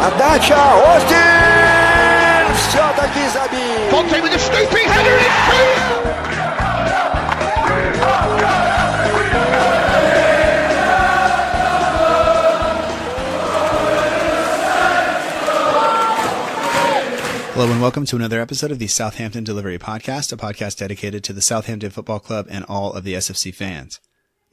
Отдача, Остин! Все-таки забил! Conte with a scooping header, it's two! Hello and welcome to another episode of the Southampton Delivery Podcast, a podcast dedicated to the Southampton Football Club and all of the SFC fans.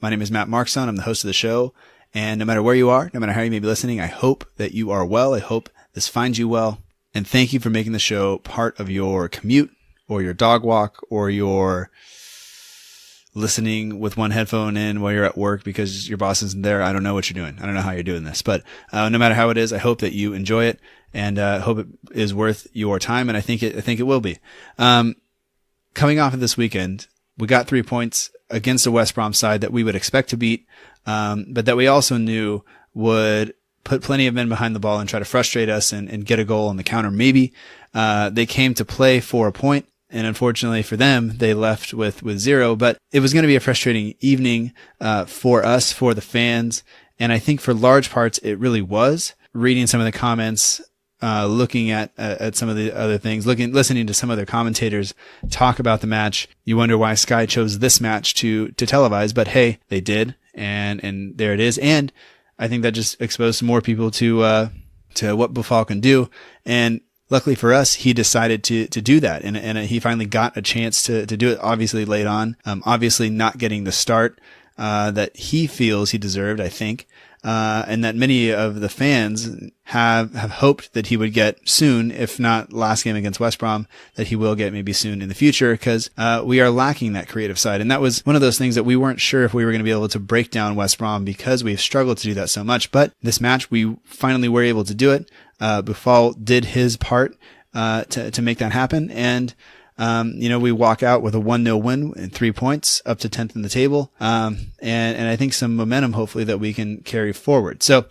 My name is Matt Markson. I'm the host of the show, and no matter where you are, no matter how you may be listening, I hope that you are well. I hope this finds you well, and thank you for making the show part of your commute or your dog walk or your listening with one headphone in while you're at work because your boss isn't there. I don't know what you're doing. I don't know how you're doing this, but no matter how it is, I hope that you enjoy it. And hope it is worth your time, and I think it will be. Coming off of this weekend, we got 3 points against a West Brom side that we would expect to beat, but that we also knew would put plenty of men behind the ball and try to frustrate us and get a goal on the counter. Maybe they came to play for a point, and unfortunately for them, they left with zero. But it was going to be a frustrating evening for us, for the fans, and I think for large parts it really was. Reading some of the comments. Looking at some of the other things, listening to some other commentators talk about the match, you wonder why Sky chose this match to televise, but hey, they did, and there it is. And I think that just exposed more people to what Boufal can do. And luckily for us, he decided to do that, and he finally got a chance to do it. Obviously late on, obviously not getting the start that he feels he deserved, I think. And that many of the fans have hoped that he would get soon, if not last game against West Brom, that he will get maybe soon in the future, because we are lacking that creative side. And that was one of those things that we weren't sure if we were going to be able to break down West Brom because we've struggled to do that so much. But this match, we finally were able to do it. Boufal did his part to make that happen. And we walk out with a 1-0 win and 3 points up to 10th in the table. And I think some momentum, hopefully, that we can carry forward. So,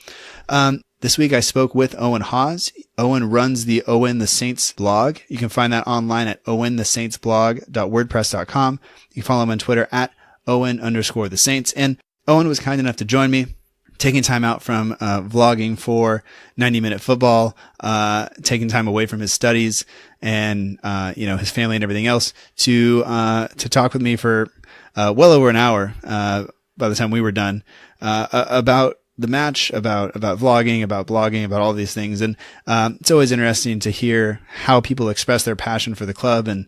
this week I spoke with Owen Hawes. Owen runs the Owen the Saints blog. You can find that online at owenthesaintsblog.wordpress.com. You can follow him on Twitter at Owen_the Saints. And Owen was kind enough to join me, taking time out from vlogging for 90-minute football, taking time away from his studies and his family and everything else to talk with me for well over an hour by the time we were done about the match, about vlogging, about blogging, about all these things. And it's always interesting to hear how people express their passion for the club and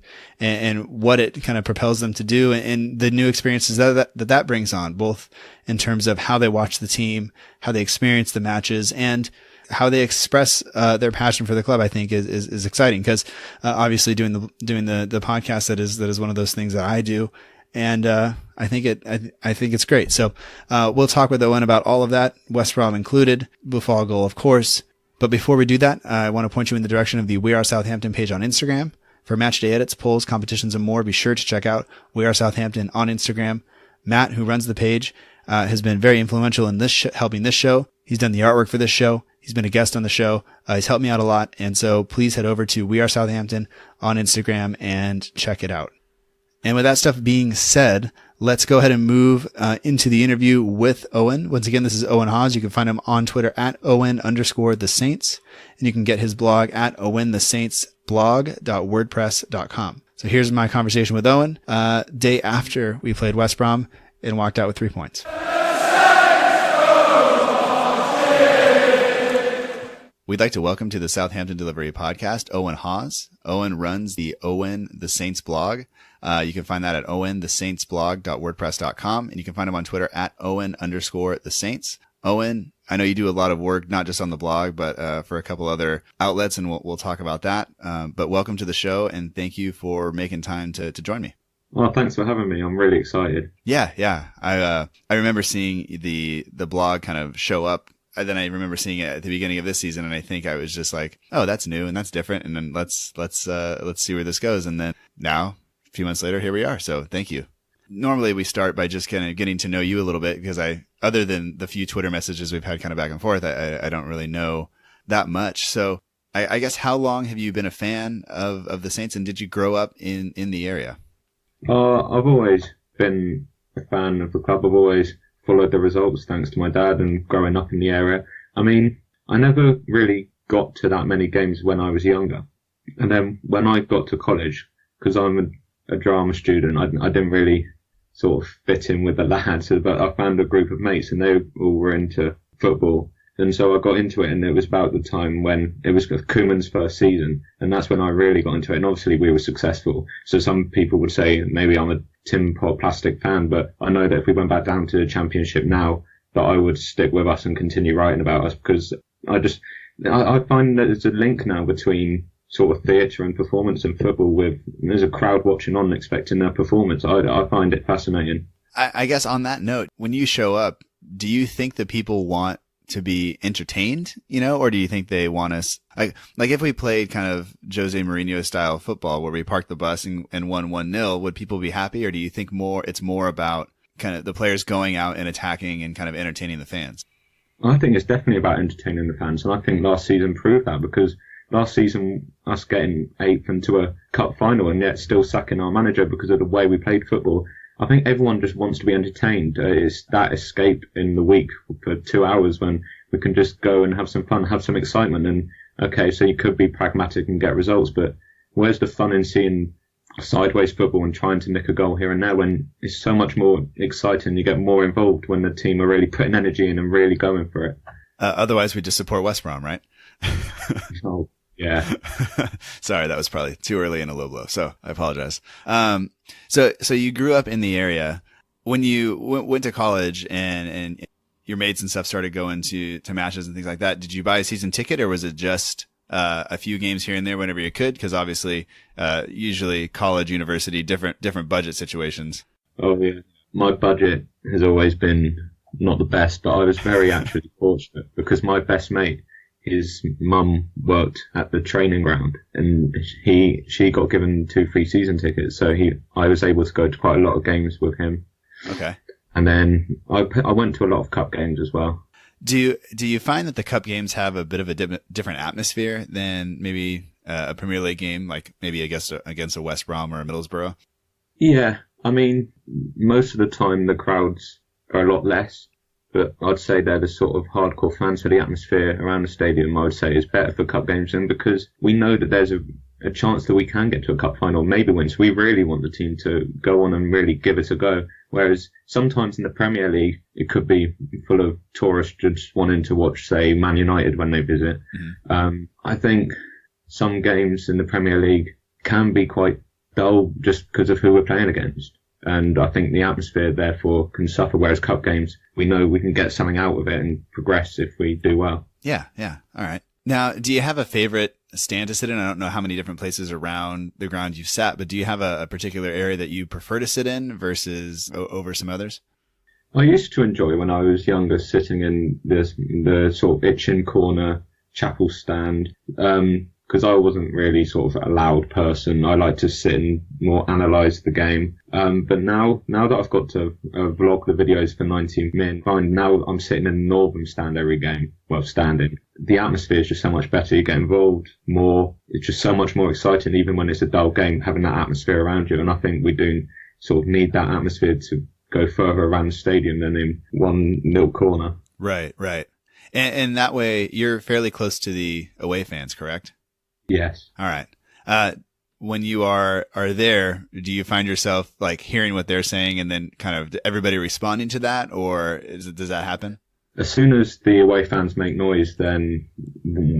what it kind of propels them to do and the new experiences that brings on, both in terms of how they watch the team, how they experience the matches, and how they express their passion for the club. I think is exciting because obviously doing the podcast that is one of those things that I do. And I think it's great. So we'll talk with Owen about all of that, West Brom included, Boufal goal, of course. But before we do that, I want to point you in the direction of the We Are Southampton page on Instagram. For match day edits, polls, competitions, and more, be sure to check out We Are Southampton on Instagram. Matt, who runs the page, has been very influential in this helping this show. He's done the artwork for this show. He's been a guest on the show. He's helped me out a lot. And so please head over to We Are Southampton on Instagram and check it out. And with that stuff being said, let's go ahead and move into the interview with Owen. Once again, this is Owen Hawes. You can find him on Twitter at Owen_the Saints. And you can get his blog at owenthesaintsblog.wordpress.com. So here's my conversation with Owen, day after we played West Brom and walked out with 3 points. We'd like to welcome to the Southampton Delivery Podcast, Owen Hawes. Owen runs the Owen the Saints blog. You can find that at owenthesaintsblog.wordpress.com, and you can find him on Twitter at Owen_the Saints. Owen, I know you do a lot of work, not just on the blog, but for a couple other outlets, and we'll talk about that. But welcome to the show, and thank you for making time to join me. Well, thanks for having me. I'm really excited. Yeah. I remember seeing the blog kind of show up. And then I remember seeing it at the beginning of this season, and I think I was just like, "Oh, that's new and that's different." And then let's see where this goes. And then now, a few months later, here we are. So thank you. Normally, we start by just kind of getting to know you a little bit because other than the few Twitter messages we've had kind of back and forth, I don't really know that much. So I guess how long have you been a fan of the Saints, and did you grow up in the area? I've always been a fan of the club. I've always followed the results thanks to my dad and growing up in the area. I mean, I never really got got to that many games when I was younger. And then when I got to college, because I'm a drama student, I didn't really sort of fit in with the lads, but I found a group of mates and they all were into football. And so I got into it, and it was about the time when it was Koeman's first season, and that's when I really got into it. And obviously we were successful. So some people would say maybe I'm a tin pot plastic fan, but I know that if we went back down to the Championship now, that I would stick with us and continue writing about us, because I find that there's a link now between sort of theatre and performance and football. There's a crowd watching on expecting their performance. I find it fascinating. I guess on that note, when you show up, do you think that people want to be entertained, or do you think they want us like if we played kind of Jose Mourinho style football where we parked the bus and won 1-0, would people be happy? Or do you think it's more about kind of the players going out and attacking and kind of entertaining the fans? I think it's definitely about entertaining the fans. And I think last season proved that, because last season, us getting 8th into a cup final and yet still sacking our manager because of the way we played football. I think everyone just wants to be entertained. It's that escape in the week for 2 hours when we can just go and have some fun, have some excitement. And okay, so you could be pragmatic and get results, but where's the fun in seeing sideways football and trying to nick a goal here and there when it's so much more exciting? You get more involved when the team are really putting energy in and really going for it. Otherwise, we just support West Brom, right? Oh, yeah. Sorry, that was probably too early in a low blow, so I apologize. So you grew up in the area. When you went to college and your mates and stuff started going to matches and things like that, did you buy a season ticket, or was it just a few games here and there whenever you could? Because obviously, usually college, university, different budget situations. Oh yeah, my budget has always been not the best, but I was very actually fortunate because my best mate, his mum worked at the training ground, and she got given 2 free season tickets, so I was able to go to quite a lot of games with him. Okay. And then I went to a lot of cup games as well. Do you find that the cup games have a bit of a different atmosphere than maybe a Premier League game, like maybe against a West Brom or a Middlesbrough? Yeah, I mean, most of the time the crowds are a lot less, but I'd say they're the sort of hardcore fans, so the atmosphere around the stadium, I would say, is better for cup games, and because we know that there's a chance that we can get to a cup final, maybe win, so we really want the team to go on and really give it a go. Whereas sometimes in the Premier League, it could be full of tourists just wanting to watch, say, Man United when they visit. Mm-hmm. I think some games in the Premier League can be quite dull just because of who we're playing against. And I think the atmosphere, therefore, can suffer, whereas cup games, we know we can get something out of it and progress if we do well. Yeah. All right. Now, do you have a favorite stand to sit in? I don't know how many different places around the ground you've sat, but do you have a particular area that you prefer to sit in versus over some others? I used to enjoy, when I was younger, sitting in the sort of itching corner chapel stand, because I wasn't really sort of a loud person. I like to sit and more analyse the game. But now that I've got to vlog the videos for 90 minutes, now I'm sitting in the northern stand every game. Well, standing. The atmosphere is just so much better. You get involved more. It's just so much more exciting, even when it's a dull game, having that atmosphere around you. And I think we do sort of need that atmosphere to go further around the stadium than in one little corner. Right. And that way, you're fairly close to the away fans, correct? Yes. All right. When you are there, do you find yourself like hearing what they're saying and then kind of everybody responding to that, or does that happen? As soon as the away fans make noise, then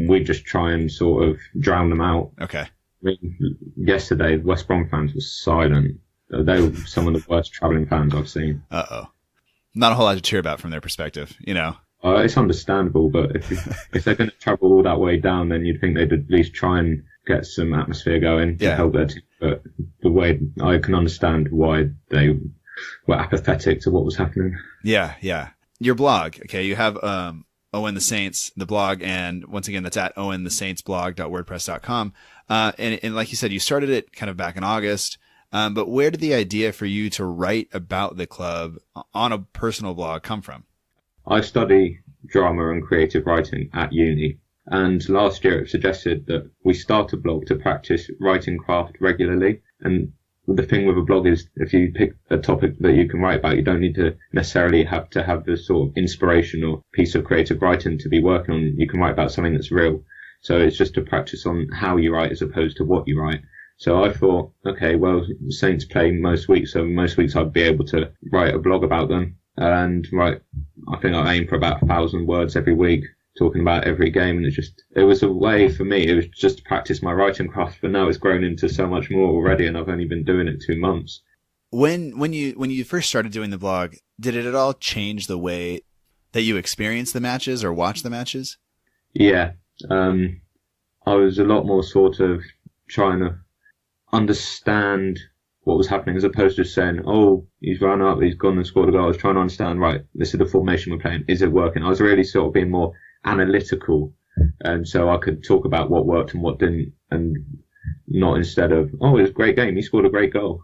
we just try and sort of drown them out. Okay. I mean, yesterday, West Brom fans were silent. They were some of the worst travelling fans I've seen. Uh-oh. Not a whole lot to cheer about from their perspective, It's understandable, but if they're going to travel all that way down, then you'd think they'd at least try and get some atmosphere going to help their team. But the way I can understand why they were apathetic to what was happening. Yeah. Your blog, okay, you have Owen the Saints, the blog, and once again, that's at owenthesaintsblog.wordpress.com. And like you said, you started it kind of back in August. But where did the idea for you to write about the club on a personal blog come from? I study drama and creative writing at uni, and last year it suggested that we start a blog to practice writing craft regularly. And the thing with a blog is, if you pick a topic that you can write about, you don't need to necessarily have to have this sort of inspiration or piece of creative writing to be working on. You can write about something that's real. So it's just to practice on how you write as opposed to what you write. So I thought, okay, well, Saints play most weeks, so most weeks I'd be able to write a blog about them and write, I think I aim for about 1,000 words every week talking about every game. And it was a way for me, it was just to practice my writing craft, but now it's grown into so much more already and I've only been doing it 2 months. When you first started doing the blog, did it at all change the way that you experience the matches or watch the matches? Yeah. I was a lot more sort of trying to understand what was happening as opposed to saying, oh, he's run up, he's gone and scored a goal. I was trying to understand, right, this is the formation we're playing. Is it working? I was really sort of being more analytical. And so I could talk about what worked and what didn't, and not instead of, oh, it was a great game, he scored a great goal.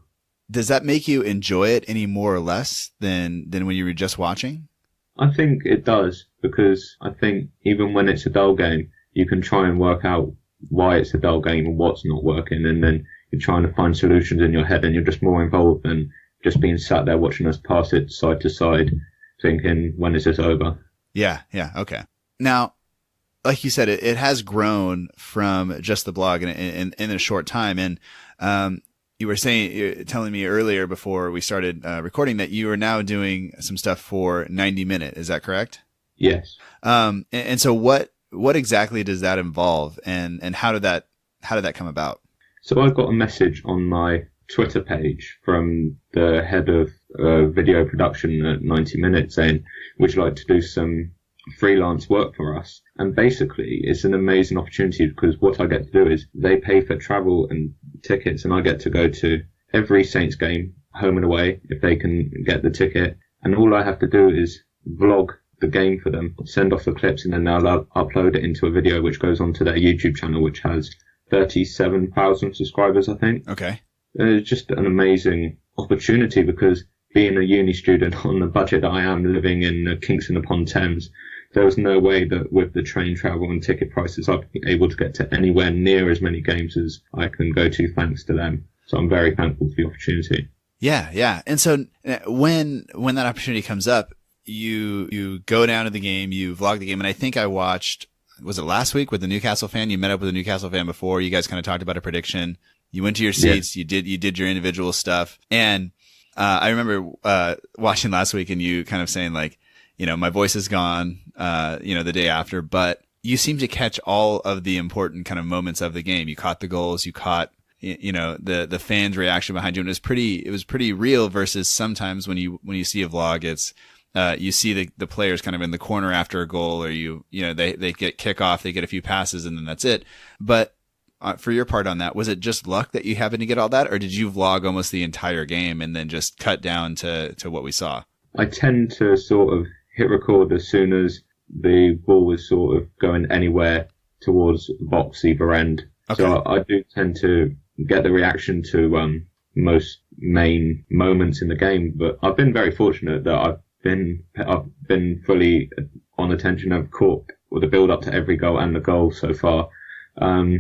Does that make you enjoy it any more or less than when you were just watching? I think it does, because I think even when it's a dull game, you can try and work out why it's a dull game and what's not working, and then you're trying to find solutions in your head, and you're just more involved than just being sat there watching us pass it side to side, thinking, when is this over? Yeah, okay. Now, like you said, it has grown from just the blog in a short time, and you were telling me earlier before we started recording that you are now doing some stuff for 90 Minute. Is that correct? Yes. And so what exactly does that involve, and how did that come about? So I got a message on my Twitter page from the head of video production at 90 Minute saying, would you like to do some freelance work for us? And basically it's an amazing opportunity, because what I get to do is they pay for travel and tickets, and I get to go to every Saints game, home and away, if they can get the ticket. And all I have to do is vlog the game for them, send off the clips, and then they'll upload it into a video which goes onto their YouTube channel, which has 37,000 subscribers, I think. Okay. It's just an amazing opportunity, because being a uni student on the budget that I am, living in Kingston upon Thames, there was no way that with the train travel and ticket prices I'd be able to get to anywhere near as many games as I can go to thanks to them. So I'm very thankful for the opportunity. Yeah. And so when that opportunity comes up, you go down to the game, you vlog the game, and I think I watched, was it last week with the Newcastle fan? You met up with a Newcastle fan before. You guys kind of talked about a prediction. You went to your seats. Yeah. You did your individual stuff. And I remember watching last week and you kind of saying, like, my voice is gone, the day after, but you seem to catch all of the important kind of moments of the game. You caught the goals. You caught, the fans' reaction behind you. And it was pretty real, versus sometimes when you see a vlog, it's, you see the players kind of in the corner after a goal, or they get kickoff, they get a few passes, and then that's it. But for your part on that, was it just luck that you happened to get all that, or did you vlog almost the entire game and then just cut down to what we saw? I tend to sort of hit record as soon as the ball was sort of going anywhere towards the box either end. Okay. So I do tend to get the reaction to most main moments in the game, but I've been very fortunate that I've been fully on attention. I've caught the build up to every goal and the goal so far. I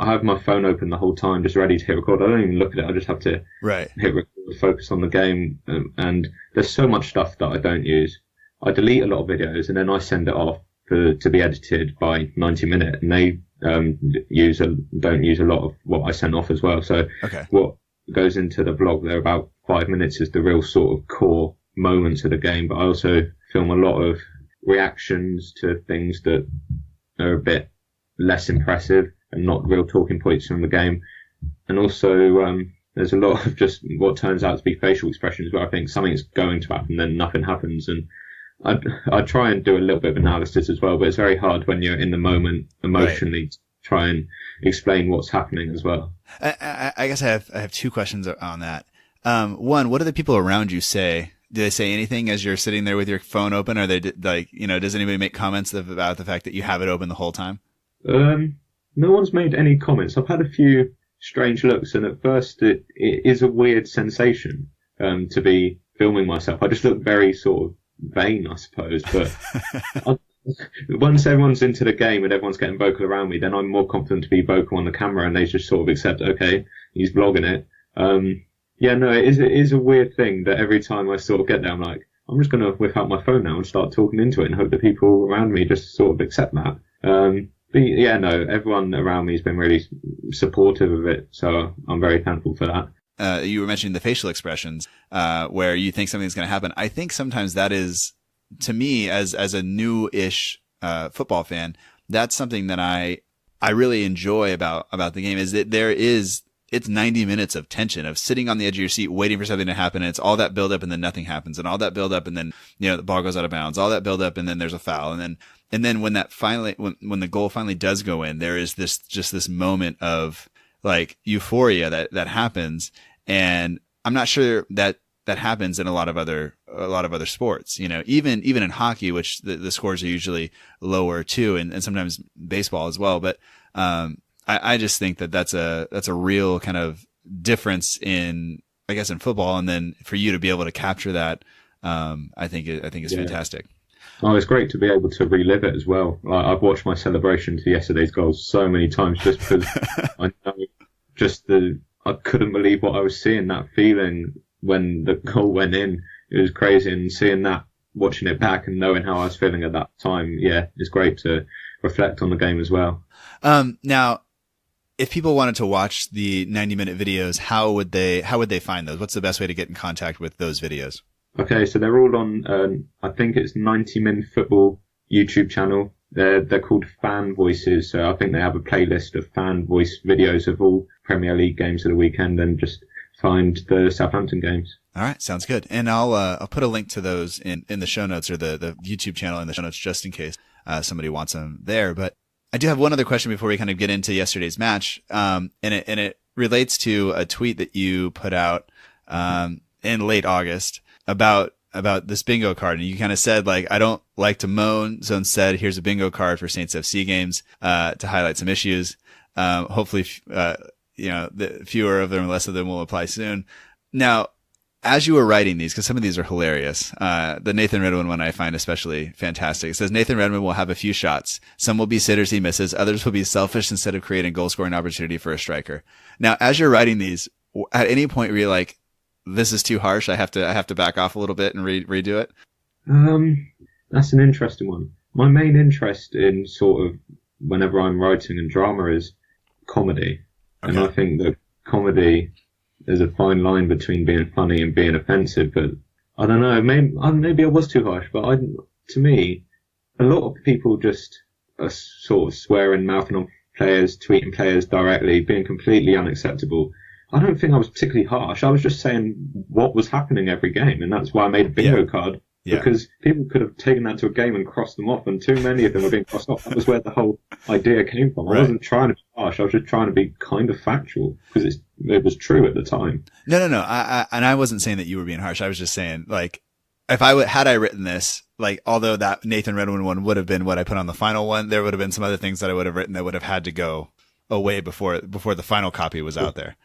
have my phone open the whole time, just ready to hit record. I don't even look at it. I just have to hit record, focus on the game. And there's so much stuff that I don't use. I delete a lot of videos and then I send it off to be edited by 90 Minute, and they don't use a lot of what I sent off as well. So what goes into the vlog there, about 5 minutes, is the real sort of core moments of the game. But I also film a lot of reactions to things that are a bit less impressive and not real talking points from the game. And also there's a lot of just what turns out to be facial expressions where I think something's going to happen, then nothing happens. And I try and do a little bit of analysis as well, but it's very hard when you're in the moment emotionally to try and explain what's happening as well. I guess I have two questions on that. One, what do the people around you say? Do they say anything as you're sitting there with your phone open? Are they like, does anybody make comments about the fact that you have it open the whole time? No one's made any comments. I've had a few strange looks, and at first it is a weird sensation to be filming myself. I just look very sort of vain, I suppose, but once everyone's into the game and everyone's getting vocal around me, then I'm more confident to be vocal on the camera, and they just sort of accept, okay, he's vlogging it. It is a weird thing that every time I sort of get there, I'm like, I'm just going to whip out my phone now and start talking into it and hope the people around me just sort of accept that. Yeah, no, everyone around me has been really supportive of it, so I'm very thankful for that. You were mentioning the facial expressions, where you think something's going to happen. I think sometimes that is, to me, as a new-ish football fan, that's something that I really enjoy about the game, is that it's 90 minutes of tension, of sitting on the edge of your seat, waiting for something to happen. And it's all that build up and then nothing happens, and all that build up and then, the ball goes out of bounds, all that build up and then there's a foul. And then when that finally, when the goal finally does go in, there is this moment of like euphoria that happens. And I'm not sure that happens in a lot of other sports, even in hockey, which the scores are usually lower too. And sometimes baseball as well. But, I just think that's a real kind of difference in football. And then for you to be able to capture that, I think is fantastic. Oh, it's great to be able to relive it as well. I've watched my celebration to yesterday's goals so many times just because I know I couldn't believe what I was seeing, that feeling when the goal went in. It was crazy, and seeing that, watching it back and knowing how I was feeling at that time, it's great to reflect on the game as well. Now, if people wanted to watch the 90-minute videos, how would they find those? What's the best way to get in contact with those videos? Okay, so they're all on, I think it's 90 Min Football YouTube channel. They're called Fan Voices, so I think they have a playlist of fan voice videos of all Premier League games of the weekend, and just find the Southampton games. All right, sounds good. And I'll put a link to those in the show notes, or the YouTube channel in the show notes, just in case somebody wants them there. But I do have one other question before we kind of get into yesterday's match. And it relates to a tweet that you put out in late August about this bingo card. And you kind of said, like, I don't like to moan, so instead here's a bingo card for Saints FC games to highlight some issues. Hopefully the fewer of them, less of them will apply soon. Now, as you were writing these, because some of these are hilarious, the Nathan Redmond one I find especially fantastic. It says, Nathan Redmond will have a few shots. Some will be sitters he misses. Others will be selfish instead of creating goal scoring opportunity for a striker. Now, as you're writing these, at any point were you like, this is too harsh, I have to back off a little bit and redo it? That's an interesting one. My main interest in sort of whenever I'm writing in drama is comedy. Okay. And I think that comedy, there's a fine line between being funny and being offensive, but I don't know, maybe I was too harsh, but to me, a lot of people just are sort of swearing, mouthing on players, tweeting players directly, being completely unacceptable. I don't think I was particularly harsh. I was just saying what was happening every game, and that's why I made a bingo card. Because people could have taken that to a game and crossed them off, and too many of them were being crossed off. That was where the whole idea came from. Right. I wasn't trying to be harsh. I was just trying to be kind of factual, because it was true at the time. No. I wasn't saying that you were being harsh. I was just saying, like, if had I written this, like, although that Nathan Redmond one would have been what I put on the final one, there would have been some other things that I would have written that would have had to go away before the final copy was out there.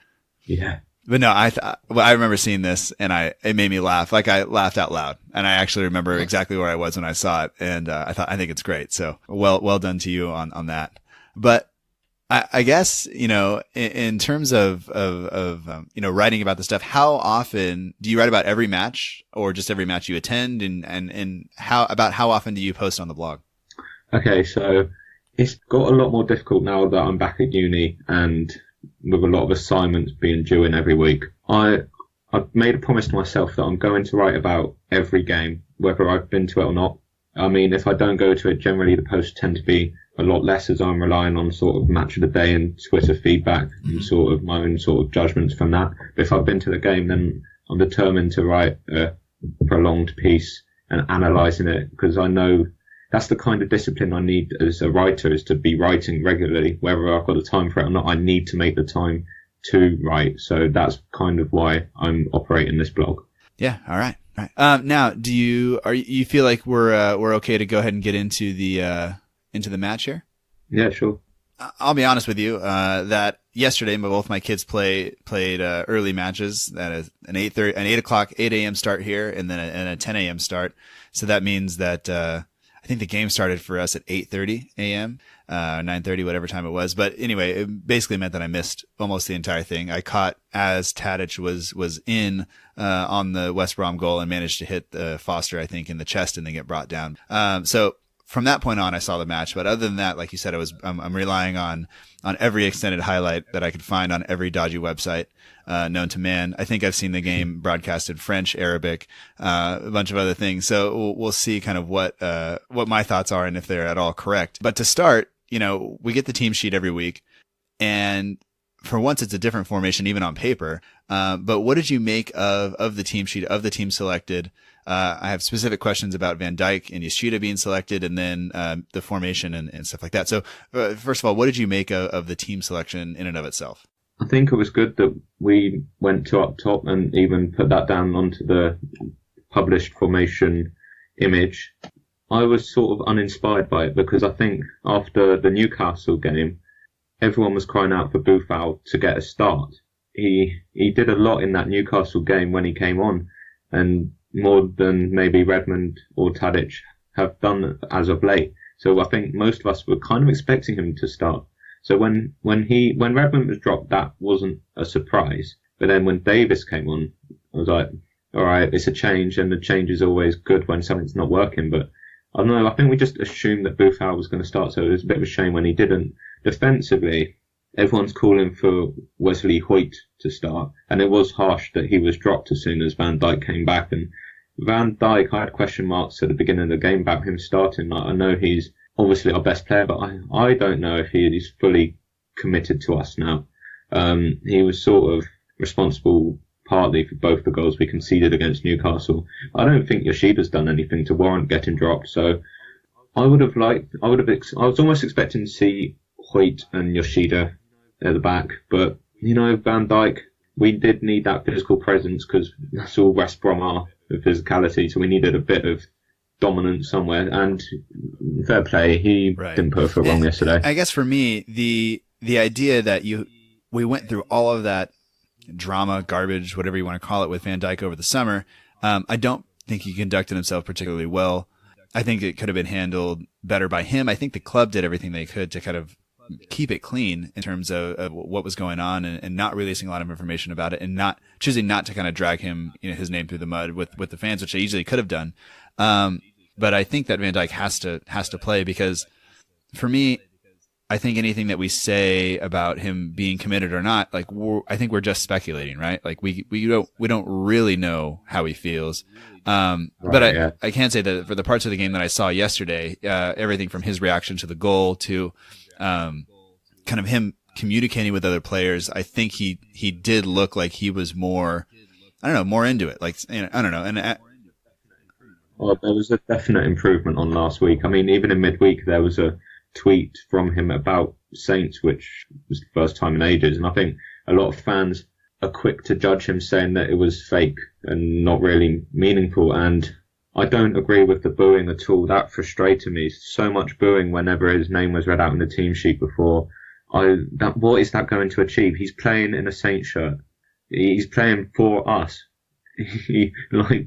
Yeah. But no, I remember seeing this, and it made me laugh. Like, I laughed out loud, and I actually remember exactly where I was when I saw it. And, I think it's great. So well done to you on that. But I guess, in terms of writing about the stuff, how often do you write about every match, or just every match you attend? And how often do you post on the blog? Okay. So it's got a lot more difficult now that I'm back at uni, and with a lot of assignments being due in every week. I've made a promise to myself that I'm going to write about every game, whether I've been to it or not. I mean, if I don't go to it, generally the posts tend to be a lot less, as I'm relying on sort of match of the day and Twitter feedback and sort of my own sort of judgments from that. But if I've been to the game, then I'm determined to write a prolonged piece and analysing it, because I know that's the kind of discipline I need as a writer, is to be writing regularly. Whether I've got the time for it or not, I need to make the time to write. So that's kind of why I'm operating this blog. Yeah. All right. Now, do you feel like we're okay to go ahead and get into the match here? Yeah, sure. I'll be honest with you, that yesterday both my kids played early matches. That is an 8 a.m. start here, and then a 10 a.m. start. So that means that, I think the game started for us at 8:30 a.m., 9:30, whatever time it was. But anyway, it basically meant that I missed almost the entire thing. I caught as Tadic was in, on the West Brom goal, and managed to hit Foster, I think, in the chest and then get brought down. So from that point on, I saw the match. But other than that, like you said, I'm relying on every extended highlight that I could find on every dodgy website, known to man. I think I've seen the game broadcast in French, Arabic, a bunch of other things. So we'll see kind of what my thoughts are and if they're at all correct. But to start, we get the team sheet every week, and for once it's a different formation, even on paper. But what did you make of the team sheet, of the team selected? I have specific questions about Van Dijk and Yoshida being selected, and then the formation and stuff like that. So first of all, what did you make of the team selection in and of itself? I think it was good that we went to up top and even put that down onto the published formation image. I was sort of uninspired by it because I think after the Newcastle game, everyone was crying out for Boufal to get a start. He did a lot in that Newcastle game when he came on, and more than maybe Redmond or Tadic have done as of late. So I think most of us were kind of expecting him to start. So when Redmond was dropped, that wasn't a surprise. But then when Davis came on, I was like, all right, it's a change, and the change is always good when something's not working. But I don't know, I think we just assumed that Boufal was going to start, so it was a bit of a shame when he didn't. Defensively, everyone's calling for Wesley Hoyt to start, and it was harsh that he was dropped as soon as Van Dijk came back. And Van Dijk, I had question marks at the beginning of the game about him starting. I know he's obviously our best player, but I don't know if he is fully committed to us now. He was sort of responsible partly for both the goals we conceded against Newcastle. I don't think Yoshida's done anything to warrant getting dropped, so I was almost expecting to see Hoyt and Yoshida at the back, but Van Dijk, we did need that physical presence because that's all West Brom are, the physicality, so we needed a bit of dominance somewhere, and fair play, he didn't put a foot wrong yesterday. I guess for me, the idea that we went through all of that drama, garbage, whatever you want to call it, with Van Dijk over the summer, I don't think he conducted himself particularly well. I think it could have been handled better by him. I think the club did everything they could to kind of keep it clean in terms of what was going on, and not releasing a lot of information about it, and choosing not to kind of drag his name through the mud with the fans, which they easily could have done. But I think that Van Dijk has to play, because for me, I think anything that we say about him being committed or not, I think we're just speculating, right? Like we don't really know how he feels. But I can say that for the parts of the game that I saw yesterday, everything from his reaction to the goal to kind of him communicating with other players, I think he did look like he was more into it. Like, I don't know. And well, there was a definite improvement on last week. I mean, even in midweek, there was a tweet from him about Saints, which was the first time in ages. And I think a lot of fans are quick to judge him, saying that it was fake and not really meaningful. And I don't agree with the booing at all. That frustrated me. So much booing whenever his name was read out in the team sheet before. What is that going to achieve? He's playing in a Saints shirt. He's playing for us.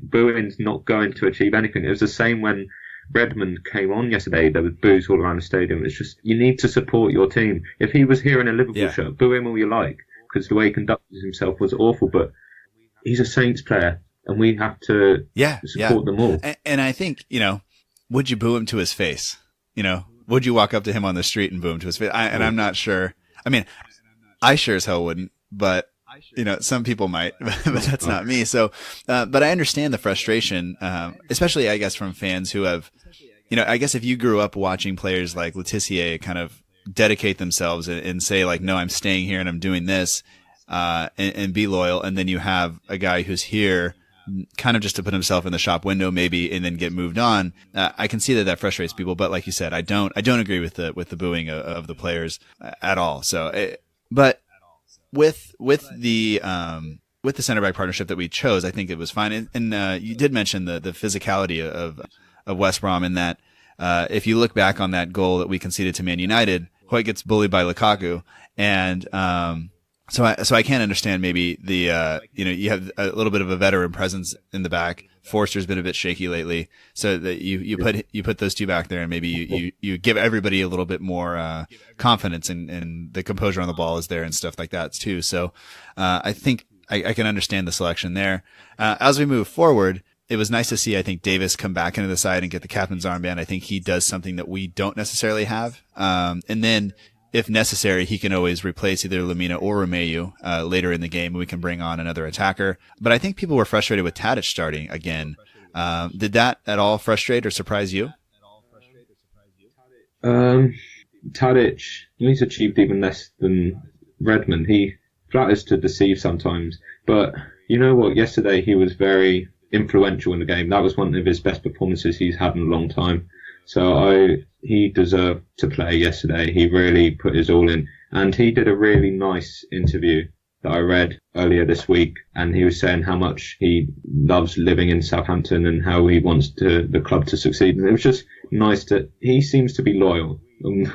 Booing's not going to achieve anything. It was the same when Redmond came on yesterday. There was boos all around the stadium. It's just, you need to support your team. If he was here in a Liverpool shirt, boo him all you like, because the way he conducted himself was awful, but he's a Saints player, and we have to support them all. And I think, would you boo him to his face? Would you walk up to him on the street and boo him to his face? I'm not sure. I mean, I sure as hell wouldn't, but some people might, but that's not me. So, but I understand the frustration, especially, I guess, from fans who have, I guess if you grew up watching players like Letitia kind of dedicate themselves and say like, no, I'm staying here and I'm doing this, and be loyal. And then you have a guy who's here kind of just to put himself in the shop window maybe, and then get moved on. I can see that frustrates people, but like you said, I don't agree with the booing of the players at all. So, but with the center back partnership that we chose, I think it was fine. And you did mention the physicality of West Brom, in that if you look back on that goal that we conceded to Man United, Hoyt gets bullied by Lukaku, and so I can understand maybe the you have a little bit of a veteran presence in the back. Forster's been a bit shaky lately, so that you put those two back there, and maybe you give everybody a little bit more confidence, and the composure on the ball is there and stuff like that too. So I think I can understand the selection there. As we move forward, it was nice to see, I think, Davis come back into the side and get the captain's armband. I think he does something that we don't necessarily have. And then if necessary, he can always replace either Lamina or Romeu later in the game, and we can bring on another attacker. But I think people were frustrated with Tadic starting again. Did that at all frustrate or surprise you? Tadic, he's achieved even less than Redmond. He flatters to deceive sometimes. But you know what? Yesterday he was very influential in the game. That was one of his best performances he's had in a long time. So he deserved to play yesterday. He really put his all in. And he did a really nice interview that I read earlier this week. And he was saying how much he loves living in Southampton and how he wants the club to succeed. And it was just nice that he seems to be loyal. We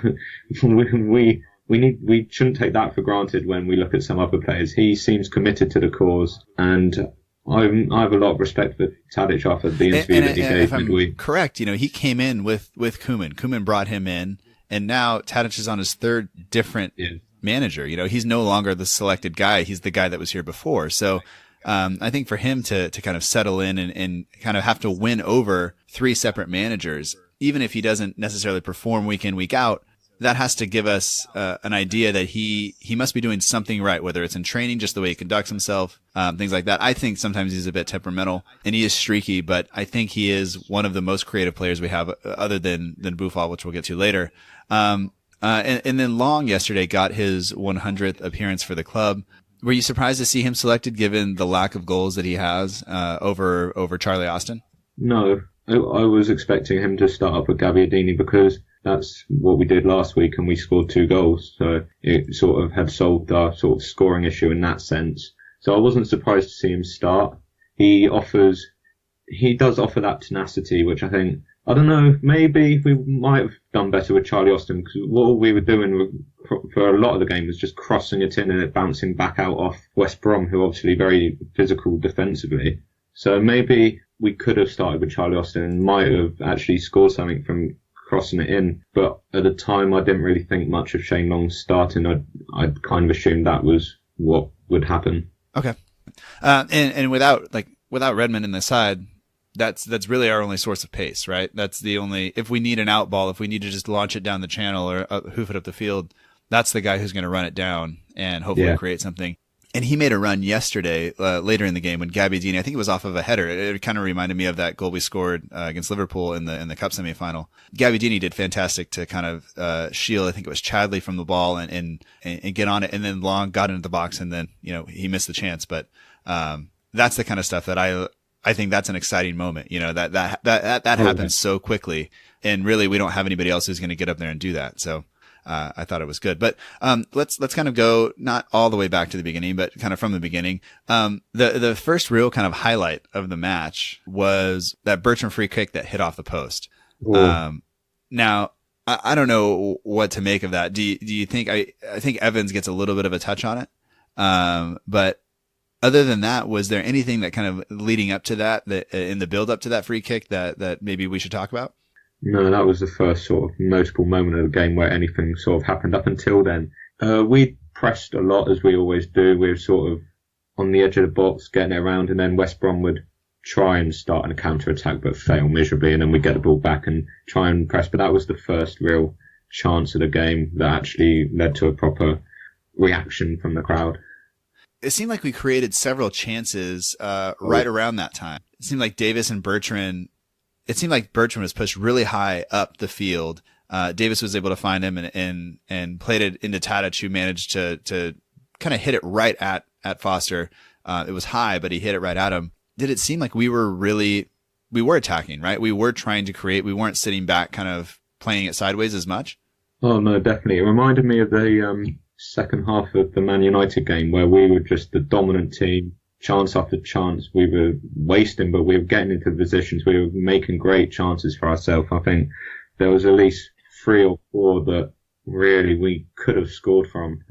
shouldn't take that for granted when we look at some other players. He seems committed to the cause, and I have a lot of respect for Tadic after the interview that he gave midweek. Correct. He came in with Koeman. Koeman brought him in, and now Tadic is on his third different manager. He's no longer the selected guy. He's the guy that was here before. So, I think for him to kind of settle in and kind of have to win over three separate managers, even if he doesn't necessarily perform week in, week out, that has to give us an idea that he must be doing something right, whether it's in training, just the way he conducts himself, things like that. I think sometimes he's a bit temperamental and he is streaky, but I think he is one of the most creative players we have other than Boufal, which we'll get to later. And then Long yesterday got his 100th appearance for the club. Were you surprised to see him selected given the lack of goals that he has over Charlie Austin? No, I was expecting him to start up with Gabbiadini because that's what we did last week and we scored 2 goals. So it sort of had solved our sort of scoring issue in that sense. So I wasn't surprised to see him start. He does offer that tenacity, which I think, I don't know, maybe we might have done better with Charlie Austin because what we were doing for a lot of the game was just crossing it in and it bouncing back out off West Brom, who are obviously very physical defensively. So maybe we could have started with Charlie Austin and might have actually scored something from crossing it in. But at the time, I didn't really think much of Shane Long starting. I'd kind of assumed that was what would happen. Okay. And without Redmond in the side, that's really our only source of pace, right? That's the only, if we need an out ball, if we need to just launch it down the channel or hoof it up the field, that's the guy who's going to run it down and hopefully create something. And he made a run yesterday, later in the game when Gabbiadini, I think it was off of a header. It kind of reminded me of that goal we scored against Liverpool in the cup semifinal. Gabbiadini did fantastic to kind of shield, I think it was Chadley from the ball and get on it. And then Long got into the box and then, he missed the chance. But that's the kind of stuff that I think that's an exciting moment. That happens so quickly. And really, we don't have anybody else who's going to get up there and do that. So I thought it was good, but let's kind of go not all the way back to the beginning, but kind of from the beginning. The first real kind of highlight of the match was that Bertrand free kick that hit off the post. Now I don't know what to make of that. Do you think I think Evans gets a little bit of a touch on it, but other than that, was there anything that kind of leading up to that in the build up to that free kick that maybe we should talk about? No, that was the first sort of notable moment of the game where anything sort of happened. Up until then, we pressed a lot as we always do. We were sort of on the edge of the box, getting it around, and then West Brom would try and start a counter-attack but fail miserably, and then we'd get the ball back and try and press. But that was the first real chance of the game that actually led to a proper reaction from the crowd. It seemed like we created several chances right around that time. It seemed like Davis and Bertrand... It seemed like Bertrand was pushed really high up the field. Davis was able to find him and played it into Tadic, who managed to kind of hit it right at Foster. It was high, but he hit it right at him. Did it seem like we were attacking, right? We were trying to create. We weren't sitting back kind of playing it sideways as much. Oh, no, definitely. It reminded me of the second half of the Man United game where we were just the dominant team. Chance after chance we were wasting, but we were getting into positions. We were making great chances for ourselves. I think there was at least 3 or 4 that really we could have scored from.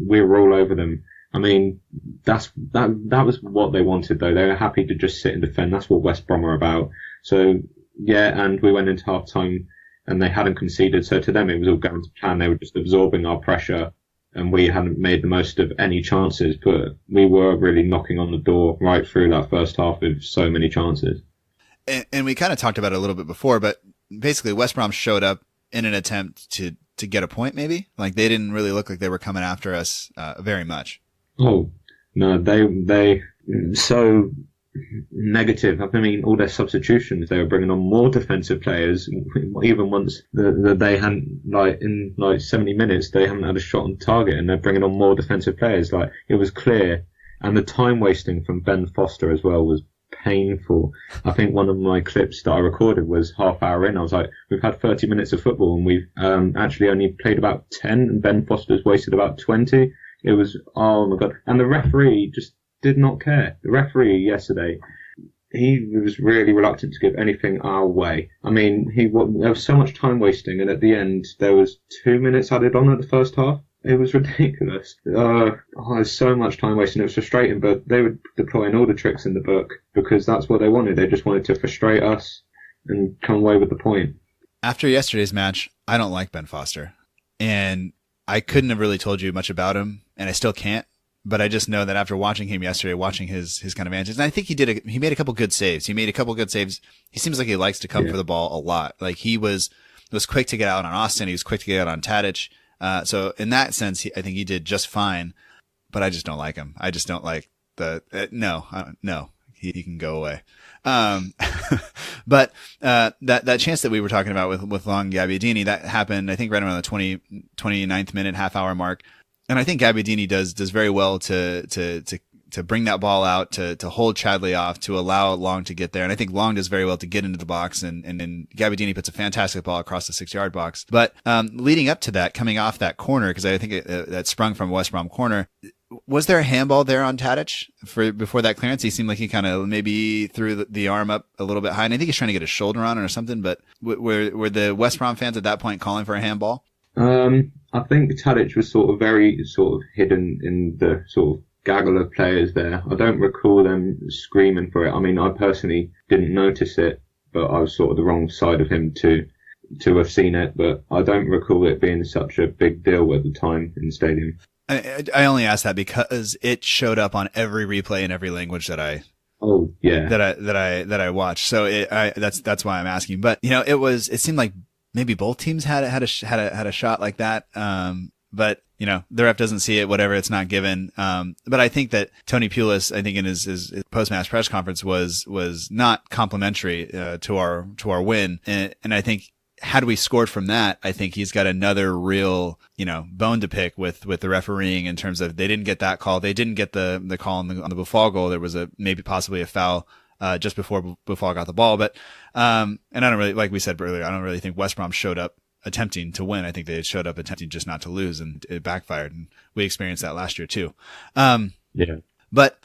We were all over them. I mean, that was what they wanted though. They were happy to just sit and defend. That's what West Brom are about. So yeah, and we went into half time and they hadn't conceded. So to them it was all going to plan. They were just absorbing our pressure and we hadn't made the most of any chances, but we were really knocking on the door right through that first half with so many chances. And we kind of talked about it a little bit before, but basically West Brom showed up in an attempt to get a point, maybe? Like, they didn't really look like they were coming after us very much. Oh, no, they so negative. I mean, all their substitutions, they were bringing on more defensive players. Even once they hadn't, like, in like 70 minutes, they haven't had a shot on target, and they're bringing on more defensive players. Like, it was clear. And the time wasting from Ben Foster as well was painful. I think one of my clips that I recorded was half hour in. I was like, we've had 30 minutes of football and we've actually only played about 10, and Ben Foster's wasted about 20. It was, oh my God. And the referee just did not care. The referee yesterday, he was really reluctant to give anything our way. I mean, there was so much time wasting, and at the end there was 2 minutes added on at the first half. It was ridiculous. There's so much time wasting. It was frustrating, but they were deploying all the tricks in the book because that's what they wanted. They just wanted to frustrate us and come away with the point. After yesterday's match, I don't like Ben Foster, and I couldn't have really told you much about him, and I still can't. But I just know that after watching him yesterday, watching his kind of antics, and I think he made a couple good saves. He seems like he likes to come for the ball a lot. Like, he was quick to get out on Austin. He was quick to get out on Tadic. So in that sense, I think he did just fine, but I just don't like him. I just don't like no, he can go away. But that chance that we were talking about with Long Gabbiadini, that happened, I think, right around the 29th minute, half hour mark. And I think Gabbiadini does very well to bring that ball out, to hold Chadley off, to allow Long to get there. And I think Long does very well to get into the box, and Gabbiadini puts a fantastic ball across the 6-yard box. But leading up to that, coming off that corner, because I think that sprung from West Brom corner, was there a handball there on Tadic before that clearance? He seemed like he kind of maybe threw the arm up a little bit high, and I think he's trying to get his shoulder on it or something. But were the West Brom fans at that point calling for a handball? I think Tadic was very hidden in the sort of gaggle of players there. I don't recall them screaming for it. I mean, I personally didn't notice it, but I was sort of the wrong side of him to have seen it. But I don't recall it being such a big deal at the time in the stadium. I only asked that because it showed up on every replay in every language that I watched. So that's why I'm asking. But it seemed like maybe both teams had a shot like that. But the ref doesn't see it, whatever, it's not given. But I think that Tony Pulis, I think in his post-match press conference was not complimentary to our win. And I think had we scored from that, I think he's got another real, bone to pick with the refereeing in terms of they didn't get that call. They didn't get the call on the Boufal goal. There was possibly a foul just before Boufal got the ball. But and I don't really, like we said earlier, I don't really think West Brom showed up attempting to win. I think they showed up attempting just not to lose, and it backfired. And we experienced that last year too. But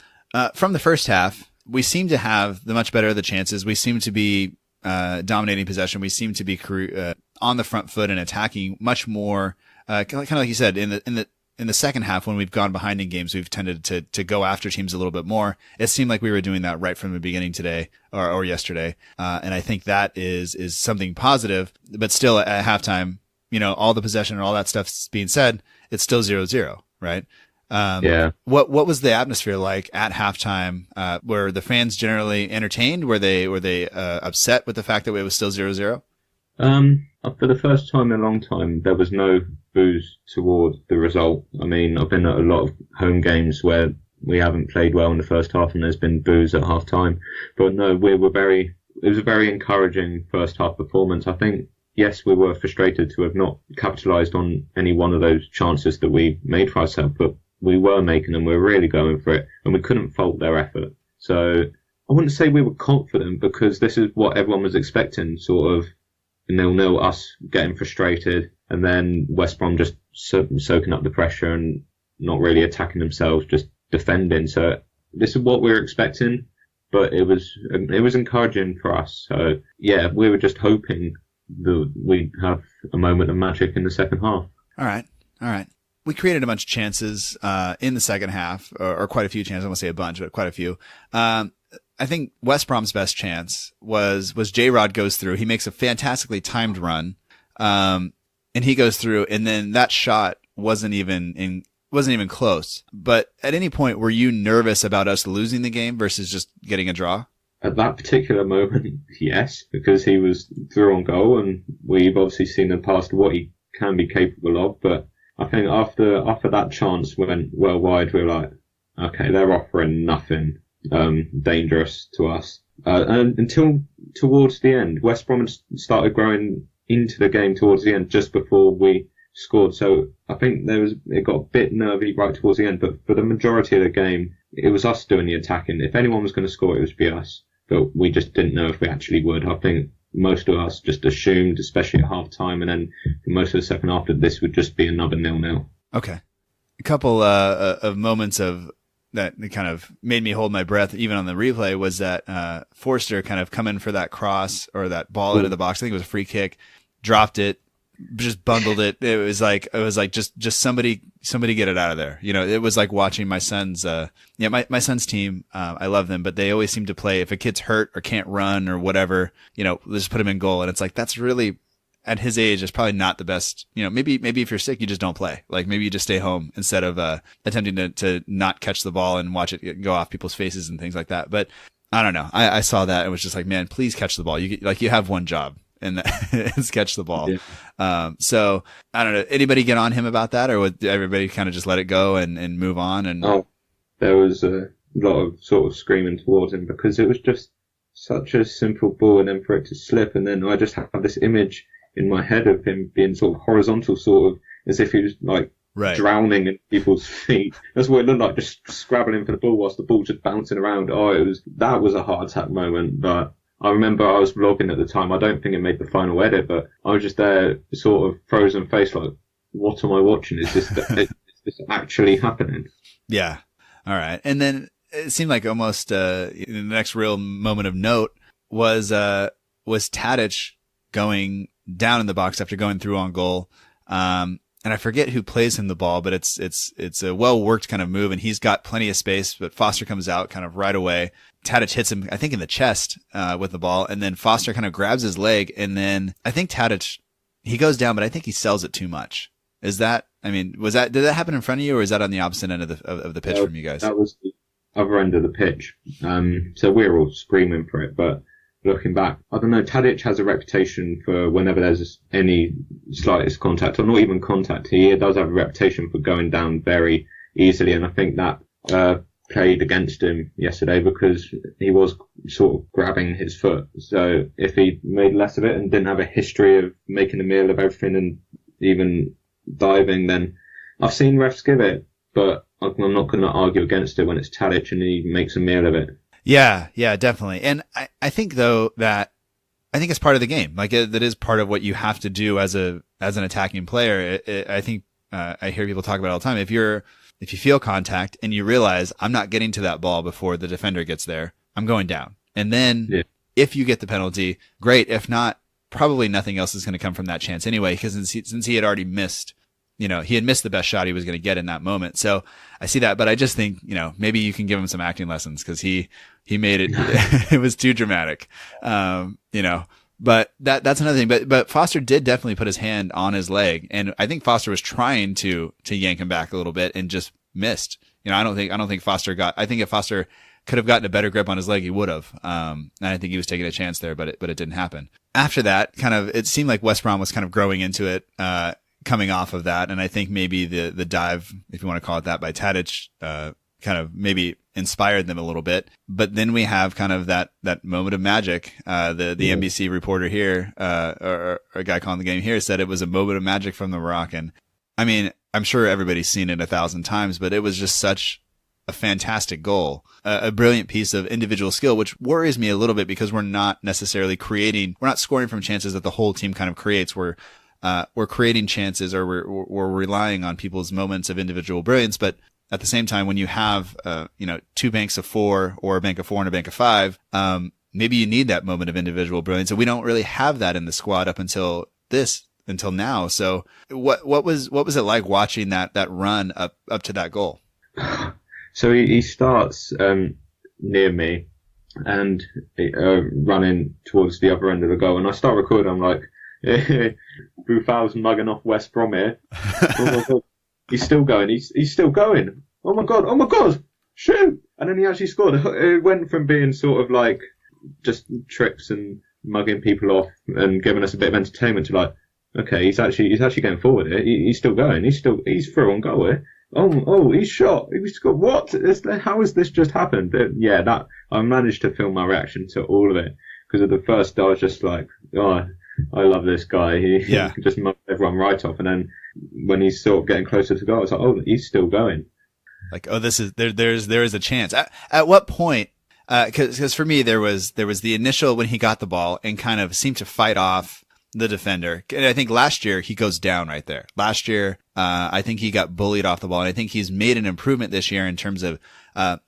from the first half, we seem to have the much better of the chances. We seem to be dominating possession. We seem to be on the front foot and attacking much more. Kind of like you said, in the second half, when we've gone behind in games, we've tended to go after teams a little bit more. It seemed like we were doing that right from the beginning today or yesterday. And I think that is something positive, but still at halftime, all the possession and all that stuff's being said, it's still 0-0, right? What was the atmosphere like at halftime? Were the fans generally entertained? Were they upset with the fact that it was still 0-0? For the first time in a long time, there was no boos towards the result. I mean, I've been at a lot of home games where we haven't played well in the first half and there's been boos at half time. But no, it was a very encouraging first half performance. I think, yes, we were frustrated to have not capitalised on any one of those chances that we made for ourselves, but we were making them. We were really going for it, and we couldn't fault their effort. So I wouldn't say we were confident, because this is what everyone was expecting, sort of 0-0, us getting frustrated, and then West Brom just soaking up the pressure and not really attacking themselves, just defending. So this is what we were expecting, but it was encouraging for us. So yeah, we were just hoping that we'd have a moment of magic in the second half. All right. We created a bunch of chances in the second half, or quite a few chances. I won't say a bunch, but quite a few. I think West Brom's best chance was J-Rod goes through. He makes a fantastically timed run, and he goes through, and then that shot wasn't even close. But at any point, were you nervous about us losing the game versus just getting a draw? At that particular moment, yes, because he was through on goal, and we've obviously seen in the past what he can be capable of. But I think after that chance went well wide, we were like, okay, they're offering nothing dangerous to us. And until towards the end, West Brom started growing into the game towards the end, just before we scored. So I think it got a bit nervy right towards the end, but for the majority of the game, it was us doing the attacking. If anyone was going to score, it would be us. But we just didn't know if we actually would. I think most of us just assumed, especially at half time, and then for most of the second half, that this would just be another 0-0. Okay. A couple of moments of that kind of made me hold my breath, even on the replay, was that Forster kind of coming for that cross or that ball into the box. I think it was a free kick, dropped it, just bundled it. It was like just somebody get it out of there. You know, it was like watching my son's my son's team. I love them, but they always seem to play, if a kid's hurt or can't run or whatever, you know, let's put him in goal. And it's like, that's really, at his age, it's probably not the best. You know, maybe if you're sick, you just don't play. Like maybe you just stay home instead of attempting to not catch the ball and watch it go off people's faces and things like that. But I don't know. I saw that and was just like, man, please catch the ball. You have one job, and it's catch the ball. Yeah. So I don't know. Anybody get on him about that, or would everybody kind of just let it go and move on? And there was a lot of sort of screaming towards him, because it was just such a simple ball, and then for it to slip, and then I just have this image in my head of him being sort of horizontal, sort of as if he was like drowning in people's feet. That's what it looked like, just scrabbling for the ball whilst the ball just bouncing around. That was a heart attack moment. But I remember I was vlogging at the time. I don't think it made the final edit, but I was just there, sort of frozen face, like, what am I watching? Is this actually happening? Yeah. All right. And then it seemed like almost the next real moment of note was Tadic going down in the box after going through on goal. And I forget who plays him the ball, but it's a well worked kind of move, and he's got plenty of space, but Foster comes out kind of right away. Tadic hits him, I think, in the chest, with the ball, and then Foster kind of grabs his leg, and then I think Tadic, he goes down, but I think he sells it too much. Did that happen in front of you, or is that on the opposite end of the pitch from you guys? That was the other end of the pitch. So we were all screaming for it, but looking back, I don't know, Tadic has a reputation for whenever there's any slightest contact, or not even contact, he does have a reputation for going down very easily, and I think that played against him yesterday, because he was sort of grabbing his foot. So if he made less of it and didn't have a history of making a meal of everything and even diving, then I've seen refs give it, but I'm not going to argue against it when it's Tadic and he makes a meal of it. Yeah, definitely. And I think though that I think it's part of the game. Like that is part of what you have to do as an attacking player. I think I hear people talk about it all the time. If you feel contact and you realize I'm not getting to that ball before the defender gets there, I'm going down. And then if you get the penalty, great. If not, probably nothing else is going to come from that chance anyway, because since he had already missed, he had missed the best shot he was going to get in that moment. So I see that, but I just think, maybe you can give him some acting lessons, because he made it, it was too dramatic. But that's another thing. But Foster did definitely put his hand on his leg, and I think Foster was trying to yank him back a little bit and just missed. I don't think Foster I think if Foster could have gotten a better grip on his leg, he would have. And I think he was taking a chance there, but it didn't happen. After that, it seemed like West Brom was kind of growing into it, coming off of that. And I think maybe the dive, if you want to call it that, by Tadic, kind of maybe inspired them a little bit. But then we have kind of that moment of magic. The NBC reporter here, or a guy calling the game here, said it was a moment of magic from the Moroccan. I mean, I'm sure everybody's seen it 1,000 times, but it was just such a fantastic goal, a brilliant piece of individual skill, which worries me a little bit, because we're not necessarily we're not scoring from chances that the whole team kind of creates. We're creating chances, or we're relying on people's moments of individual brilliance. But at the same time, when you have, two banks of four, or a bank of four and a bank of five, maybe you need that moment of individual brilliance. And we don't really have that in the squad up until now. So what was it like watching that run up to that goal? So he starts near me and running towards the other end of the goal, and I start recording. I'm like, Boufal's mugging off West Brom here. he's still going. He's still going. Oh my god, shoot! And then he actually scored. It went from being sort of like just tricks and mugging people off and giving us a bit of entertainment to like, okay, he's actually going forward here. He's still going. He's through on goal here. Oh, he's shot. He scored. What? How has this just happened? Yeah, that I managed to film my reaction to all of it, because at the first I was just like, oh, I love this guy. He just mugged everyone right off. And then when he's sort of getting closer to goal, I was like, oh, he's still going. Like, oh, this is there is a chance. At what point? Because for me there was the initial when he got the ball and kind of seemed to fight off the defender. And I think last year he goes down right there. Last year, I think he got bullied off the ball, and I think he's made an improvement this year in terms of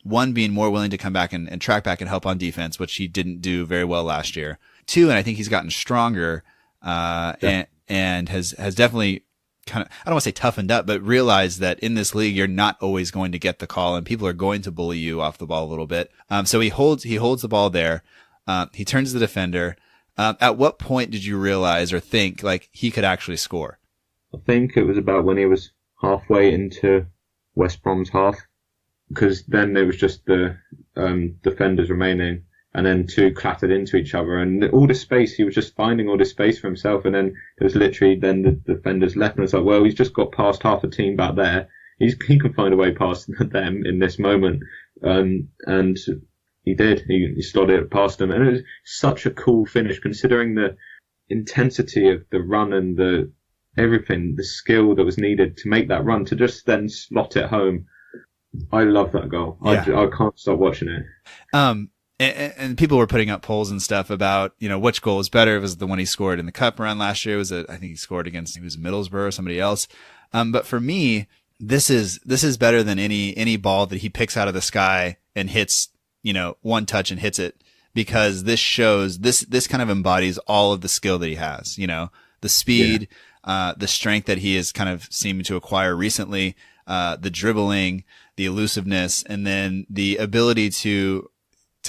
one, being more willing to come back and track back and help on defense, which he didn't do very well last year. Two, and I think he's gotten stronger and has definitely kind of, I don't want to say toughened up, but realized that in this league, you're not always going to get the call and people are going to bully you off the ball a little bit. So he holds the ball there. He turns the defender. At what point did you realize or think like he could actually score? I think it was about when he was halfway into West Brom's half, because then there was just the defenders remaining, and then two clattered into each other, and all the space, he was just finding all this space for himself, and then there was literally then the defenders left, and it's like, well, he's just got past half a team back there. He can find a way past them in this moment, and he did. He slotted it past them, and it was such a cool finish, considering the intensity of the run and the everything, the skill that was needed to make that run, to just then slot it home. I love that goal. Yeah. I can't stop watching it. And people were putting up polls and stuff about, which goal was better. Was it the one he scored in the cup run last year? I think he scored against, Middlesbrough or somebody else. But for me, this is better than any ball that he picks out of the sky and hits, one touch and hits it, because this shows, this kind of embodies all of the skill that he has, the speed, the strength that he has kind of seemed to acquire recently, the dribbling, the elusiveness, and then the ability to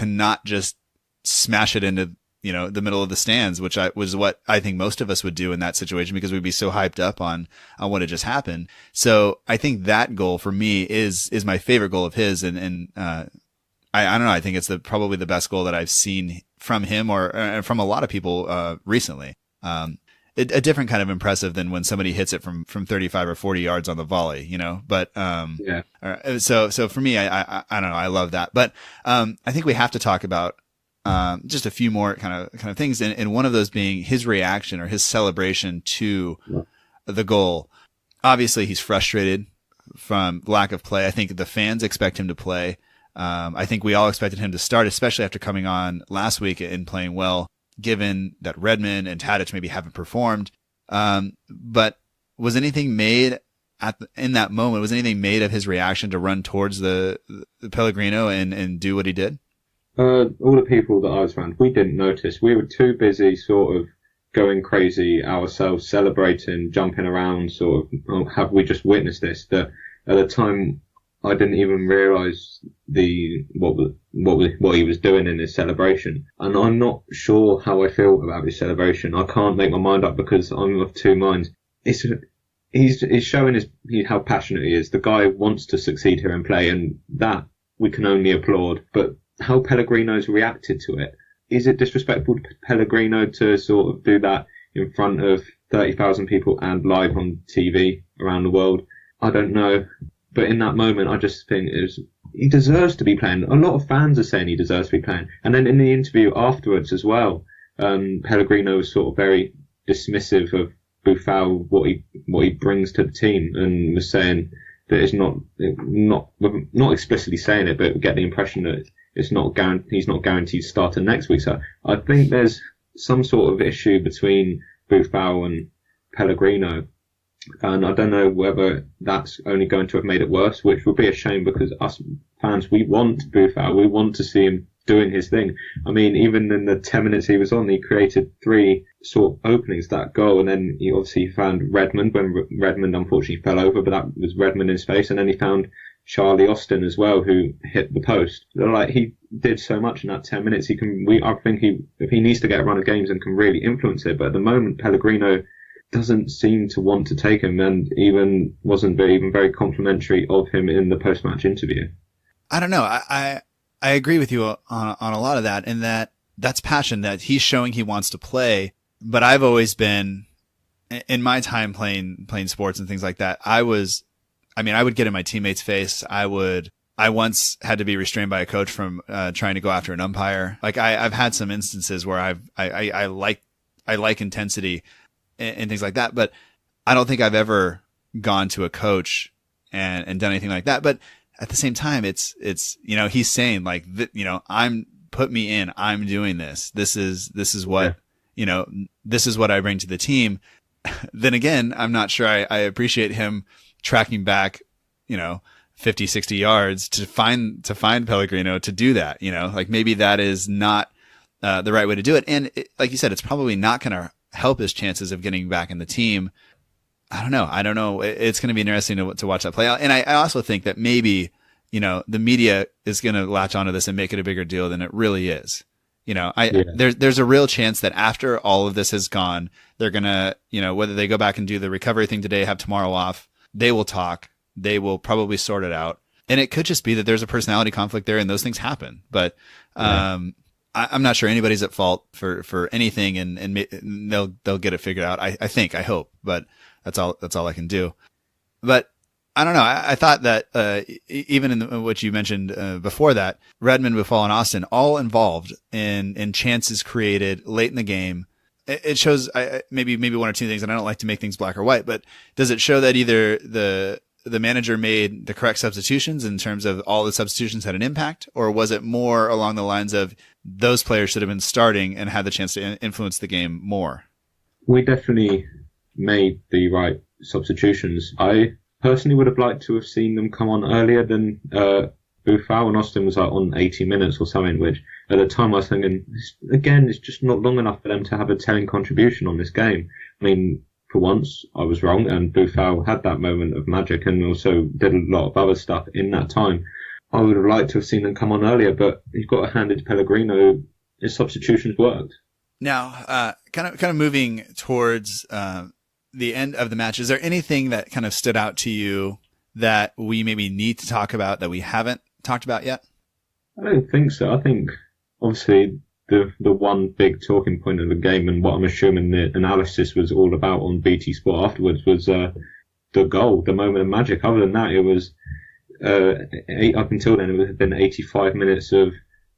not just smash it into, the middle of the stands, which was what I think most of us would do in that situation, because we'd be so hyped up on what had just happened. So I think that goal for me is my favorite goal of his. And I don't know. I think it's probably the best goal that I've seen from him or from a lot of people, recently. A different kind of impressive than when somebody hits it from 35 or 40 yards on the volley, but, so for me, I don't know. I love that, but, I think we have to talk about, just a few more kind of things. And one of those being his reaction or his celebration to the goal. Obviously he's frustrated from lack of play. I think the fans expect him to play. I think we all expected him to start, especially after coming on last week and playing well, given that Redmond and Tadic maybe haven't performed. But was anything made in that moment? Was anything made of his reaction to run towards the Pellegrino and do what he did? All the people that I was around, we didn't notice. We were too busy sort of going crazy ourselves, celebrating, jumping around, sort of, have we just witnessed this? That at the time, I didn't even realise what he was doing in his celebration, and I'm not sure how I feel about his celebration. I can't make my mind up because I'm of two minds. He's showing how passionate he is. The guy wants to succeed here and play, and that we can only applaud. But how Pellegrino's reacted to it, is it disrespectful to Pellegrino to sort of do that in front of 30,000 people and live on TV around the world? I don't know. But in that moment, I just think he deserves to be playing. A lot of fans are saying he deserves to be playing. And then in the interview afterwards as well, Pellegrino was sort of very dismissive of Boufal, what he brings to the team, and was saying that it's not explicitly saying it, but get the impression that he's not guaranteed starting next week. So I think there's some sort of issue between Boufal and Pellegrino. And I don't know whether that's only going to have made it worse, which would be a shame, because us fans, we want Boufal. We want to see him doing his thing. I mean, even in the 10 minutes he was on, he created 3 sort of openings, that goal, and then he obviously found Redmond when Redmond unfortunately fell over, but that was Redmond in space, and then he found Charlie Austin as well, who hit the post. Like, he did so much in that 10 minutes. I think if he needs to get a run of games and can really influence it, but at the moment Pellegrino doesn't seem to want to take him, and even wasn't even very complimentary of him in the post-match interview. I don't know. I agree with you on a lot of that, and that's passion, that he's showing he wants to play. But I've always been, in my time playing sports and things like that, I would get in my teammates' face. I once had to be restrained by a coach from trying to go after an umpire. Like I've had some instances where I like intensity and things like that, but I don't think I've ever gone to a coach and done anything like that. But at the same time, it's, he's saying like, put me in, I'm doing this. This is what, this is what I bring to the team. Then again, I'm not sure I appreciate him tracking back, 50, 60 yards to find Pellegrino to do that. Like maybe that is not the right way to do it. And like you said, it's probably not going to help his chances of getting back in the team. I don't know. It's going to be interesting to watch that play out. And I also think that maybe, the media is going to latch onto this and make it a bigger deal than it really is. There's a real chance that after all of this has gone, they're going to, whether they go back and do the recovery thing today, have tomorrow off, they will talk. They will probably sort it out. And it could just be that there's a personality conflict there and those things happen. But, I'm not sure anybody's at fault for anything, and they'll get it figured out. I hope, but that's all I can do. But I don't know. I thought that, even in what you mentioned, before that, Redmond, Boufal, and Austin all involved in chances created late in the game. It shows, maybe one or two things, and I don't like to make things black or white, but does it show that either the manager made the correct substitutions in terms of all the substitutions had an impact, or was it more along the lines of those players should have been starting and had the chance to influence the game more? We definitely made the right substitutions. I personally would have liked to have seen them come on earlier than Boufal, and Austin was like on 80 minutes or something, which at the time I was thinking, again, it's just not long enough for them to have a telling contribution on this game. I mean, for once, I was wrong, and Boufal had that moment of magic and also did a lot of other stuff in that time. I would have liked to have seen them come on earlier, but you've got to hand it to Pellegrino. His substitutions worked. Now, kind of moving towards the end of the match, is there anything that kind of stood out to you that we maybe need to talk about that we haven't talked about yet? I don't think so. I think, obviously, the one big talking point of the game, and what I'm assuming the analysis was all about on BT Sport afterwards, was the goal, the moment of magic. Other than that, it was up until then, it had been 85 minutes of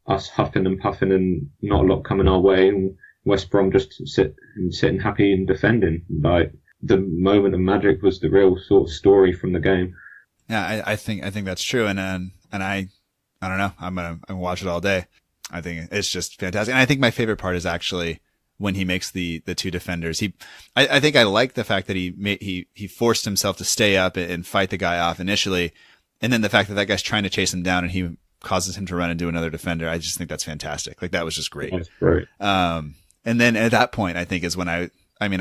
us huffing and puffing and not a lot coming our way, and West Brom just sitting happy and defending. Like, the moment of magic was the real sort of story from the game. Yeah, I think that's true, and I don't know, I'm gonna watch it all day. I think it's just fantastic. And I think my favorite part is actually when he makes the two defenders. I think I like the fact that he forced himself to stay up and fight the guy off initially. And then the fact that guy's trying to chase him down and he causes him to run into another defender. I just think that's fantastic. Like, that was just great. That's great. And then at that point, I think is when I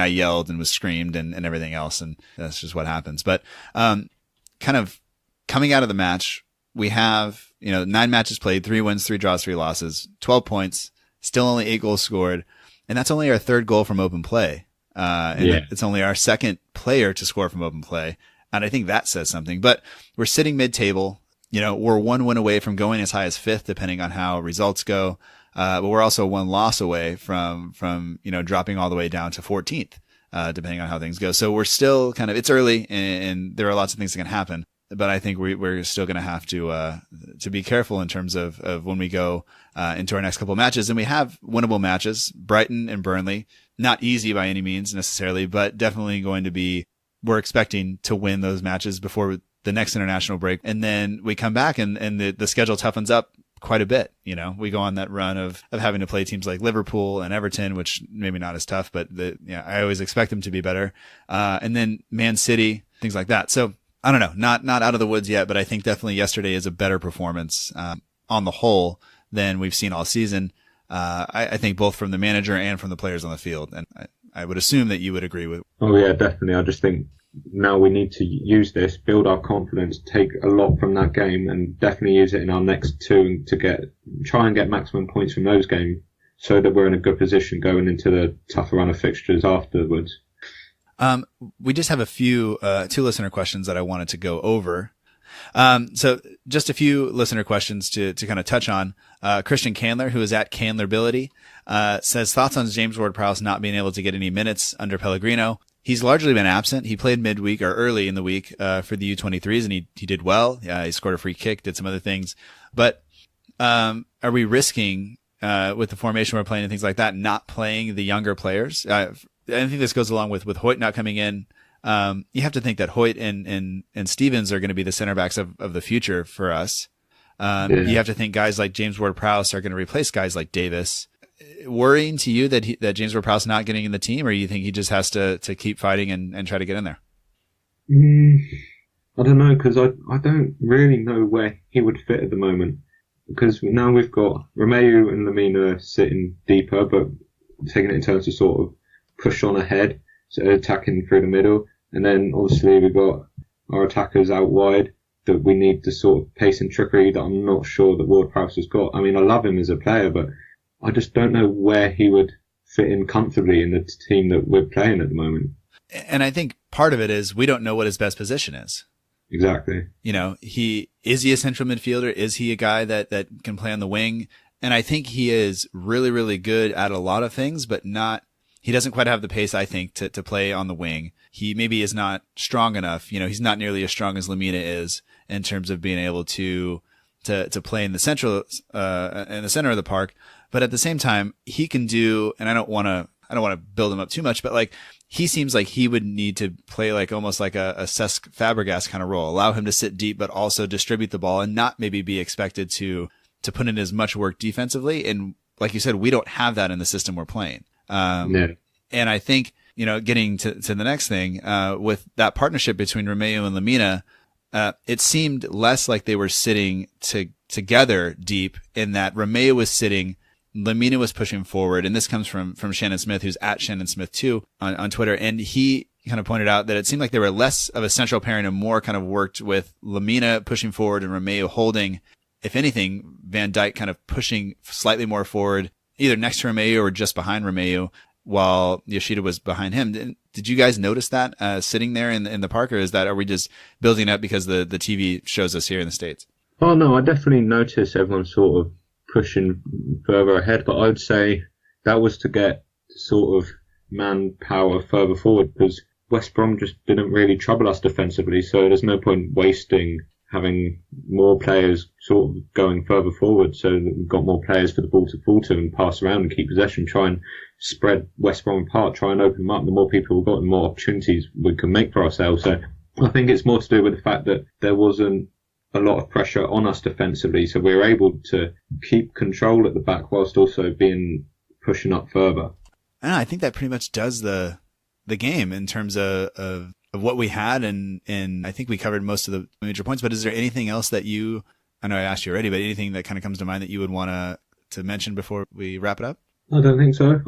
yelled and was screamed and everything else. And that's just what happens. But, kind of coming out of the match, we have, 9 matches played, 3 wins, 3 draws, 3 losses, 12 points, still only 8 goals scored. And that's only our 3rd goal from open play. It's only our 2nd player to score from open play. And I think that says something, but we're sitting mid-table. We're 1 win away from going as high as 5th, depending on how results go. But we're also 1 loss away from, dropping all the way down to 14th, depending on how things go. So we're still it's early and there are lots of things that can happen. But I think we're still going to have to be careful in terms of when we go into our next couple of matches. And we have winnable matches, Brighton and Burnley. Not easy by any means necessarily, but definitely going to be, we're expecting to win those matches before the next international break. And then we come back and the schedule toughens up quite a bit. We go on that run of having to play teams like Liverpool and Everton, which maybe not as tough, but I always expect them to be better. And then Man City, things like that. So, I don't know, not out of the woods yet, but I think definitely yesterday is a better performance on the whole than we've seen all season. I think both from the manager and from the players on the field, and I would assume that you would agree with. Oh yeah, definitely. I just think now we need to use this, build our confidence, take a lot from that game, and definitely use it in our next 2 to try and get maximum points from those games, so that we're in a good position going into the tougher run of fixtures afterwards. We just have a few, 2 listener questions that I wanted to go over. So just a few listener questions to kind of touch on. Christian Candler, who is at Candlerbility, says thoughts on James Ward-Prowse not being able to get any minutes under Pellegrino. He's largely been absent. He played midweek or early in the week, for the U23s, and he did well. He scored a free kick, did some other things. But, are we risking, with the formation we're playing and things like that, not playing the younger players? I think this goes along with Hoyt not coming in. You have to think that Hoyt and Stevens are going to be the center backs of the future for us. You have to think guys like James Ward-Prowse are going to replace guys like Davis. Worrying to you that James Ward-Prowse not getting in the team, or you think he just has to keep fighting and try to get in there? I don't know, because I don't really know where he would fit at the moment. Because now we've got Romeu and Lamina sitting deeper, but taking it in terms of sort of push on ahead, so attacking through the middle. And then obviously we've got our attackers out wide that we need the sort of pace and trickery that I'm not sure that Ward-Prowse has got. I mean, I love him as a player, but I just don't know where he would fit in comfortably in the team that we're playing at the moment. And I think part of it is we don't know what his best position is. Exactly. You know, is he a central midfielder? Is he a guy that can play on the wing? And I think he is really, really good at a lot of things, but he doesn't quite have the pace, I think, to play on the wing. He maybe is not strong enough. You know, he's not nearly as strong as Lamina is in terms of being able to play in the central, in the center of the park. But at the same time, he can do, and I don't want to build him up too much, but like, he seems like he would need to play like almost like a Cesc Fabregas kind of role, allow him to sit deep, but also distribute the ball and not maybe be expected to put in as much work defensively. And like you said, we don't have that in the system we're playing. No. And I think, you know, getting to the next thing, with that partnership between Romeu and Lamina, it seemed less like they were sitting together deep, in that Romeu was sitting, Lamina was pushing forward. And this comes from Shannon Smith, who's at Shannon Smith too on Twitter. And he kind of pointed out that it seemed like they were less of a central pairing and more kind of worked with Lamina pushing forward and Romeu holding. If anything, Van Dijk kind of pushing slightly more forward, either next to Romeu or just behind Romeu, while Yoshida was behind him. Did you guys notice that sitting there in the park, or are we just building up because the TV shows us here in the States? Oh no, I definitely noticed everyone sort of pushing further ahead, but I'd say that was to get sort of manpower further forward, because West Brom just didn't really trouble us defensively, so there's no point wasting having more players sort of going further forward, so that we've got more players for the ball to fall to and pass around and keep possession, try and spread West Brom apart, try and open them up. The more people we've got, the more opportunities we can make for ourselves. So I think it's more to do with the fact that there wasn't a lot of pressure on us defensively, so we were able to keep control at the back whilst also pushing up further. I think that pretty much does the game in terms of what we had, and I think we covered most of the major points. But is there anything else that I know I asked you already, but anything that kind of comes to mind that you would want to mention before we wrap it up? I don't think so.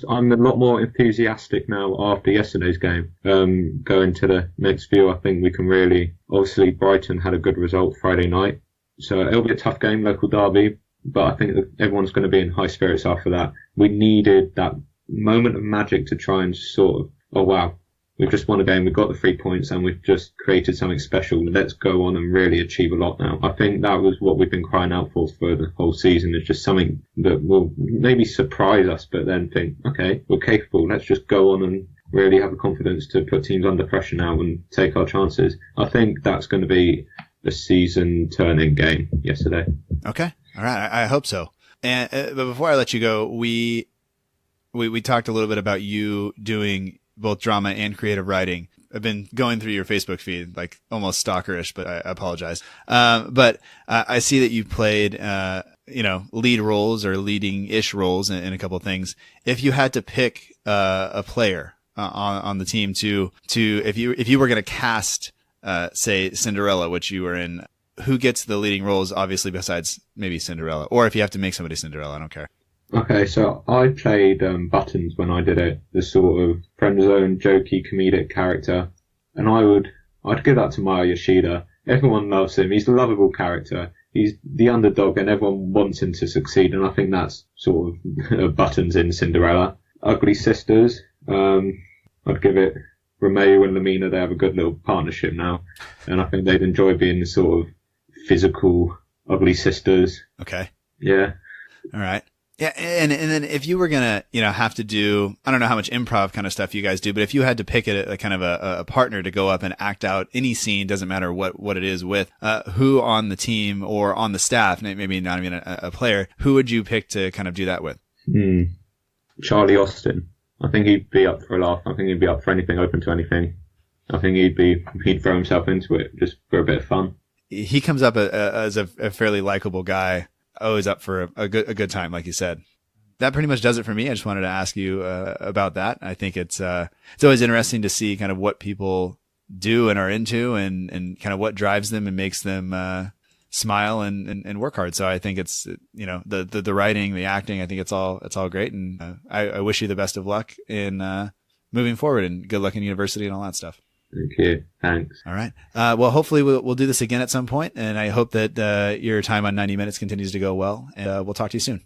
I'm a lot more enthusiastic now after yesterday's game. Going to the next few, I think we can really, obviously Brighton had a good result Friday night, so it'll be a tough game, local derby, but I think that everyone's going to be in high spirits after that. We needed that moment of magic to try and sort of, oh wow, we've just won a game, we've got the 3 points, and we've just created something special. Let's go on and really achieve a lot now. I think that was what we've been crying out for the whole season. It's just something that will maybe surprise us, but then think, okay, we're capable. Let's just go on and really have the confidence to put teams under pressure now and take our chances. I think that's going to be a season-turning game yesterday. Okay. All right. I hope so. And but before I let you go, we talked a little bit about you doing both drama and creative writing. I've been going through your Facebook feed, like almost stalkerish, but I apologize. But I see that you played, lead roles or leading-ish roles in a couple of things. If you had to pick a player on the team if you were going to cast, say Cinderella, which you were in, who gets the leading roles, obviously, besides maybe Cinderella, or if you have to make somebody Cinderella, I don't care. Okay, so I played Buttons when I did it, the sort of friend-zone, jokey, comedic character, and I'd give that to Maya Yoshida. Everyone loves him. He's a lovable character. He's the underdog, and everyone wants him to succeed, and I think that's sort of Buttons in Cinderella. Ugly Sisters, I'd give it Romeo and Lamina, they have a good little partnership now, and I think they'd enjoy being the sort of physical, ugly sisters. Okay. Yeah. All right. Yeah, and then if you were gonna, have to do, I don't know how much improv kind of stuff you guys do, but if you had to pick a kind of a partner to go up and act out any scene, doesn't matter what it is with, who on the team or on the staff, maybe not even a player, who would you pick to kind of do that with? Charlie Austin. I think he'd be up for a laugh. I think he'd be up for anything, open to anything. I think he'd throw himself into it just for a bit of fun. He comes up as a fairly likable guy. Always up for a good time, like you said. That pretty much does it for me. I just wanted to ask you about that. I think it's always interesting to see kind of what people do and are into, and kind of what drives them and makes them smile and work hard. So I think it's the writing, the acting. I think it's all great, and I wish you the best of luck in moving forward, and good luck in university and all that stuff. Thank you. Thanks. All right. Well, hopefully we'll do this again at some point, and I hope that your time on 90 Minutes continues to go well, and we'll talk to you soon.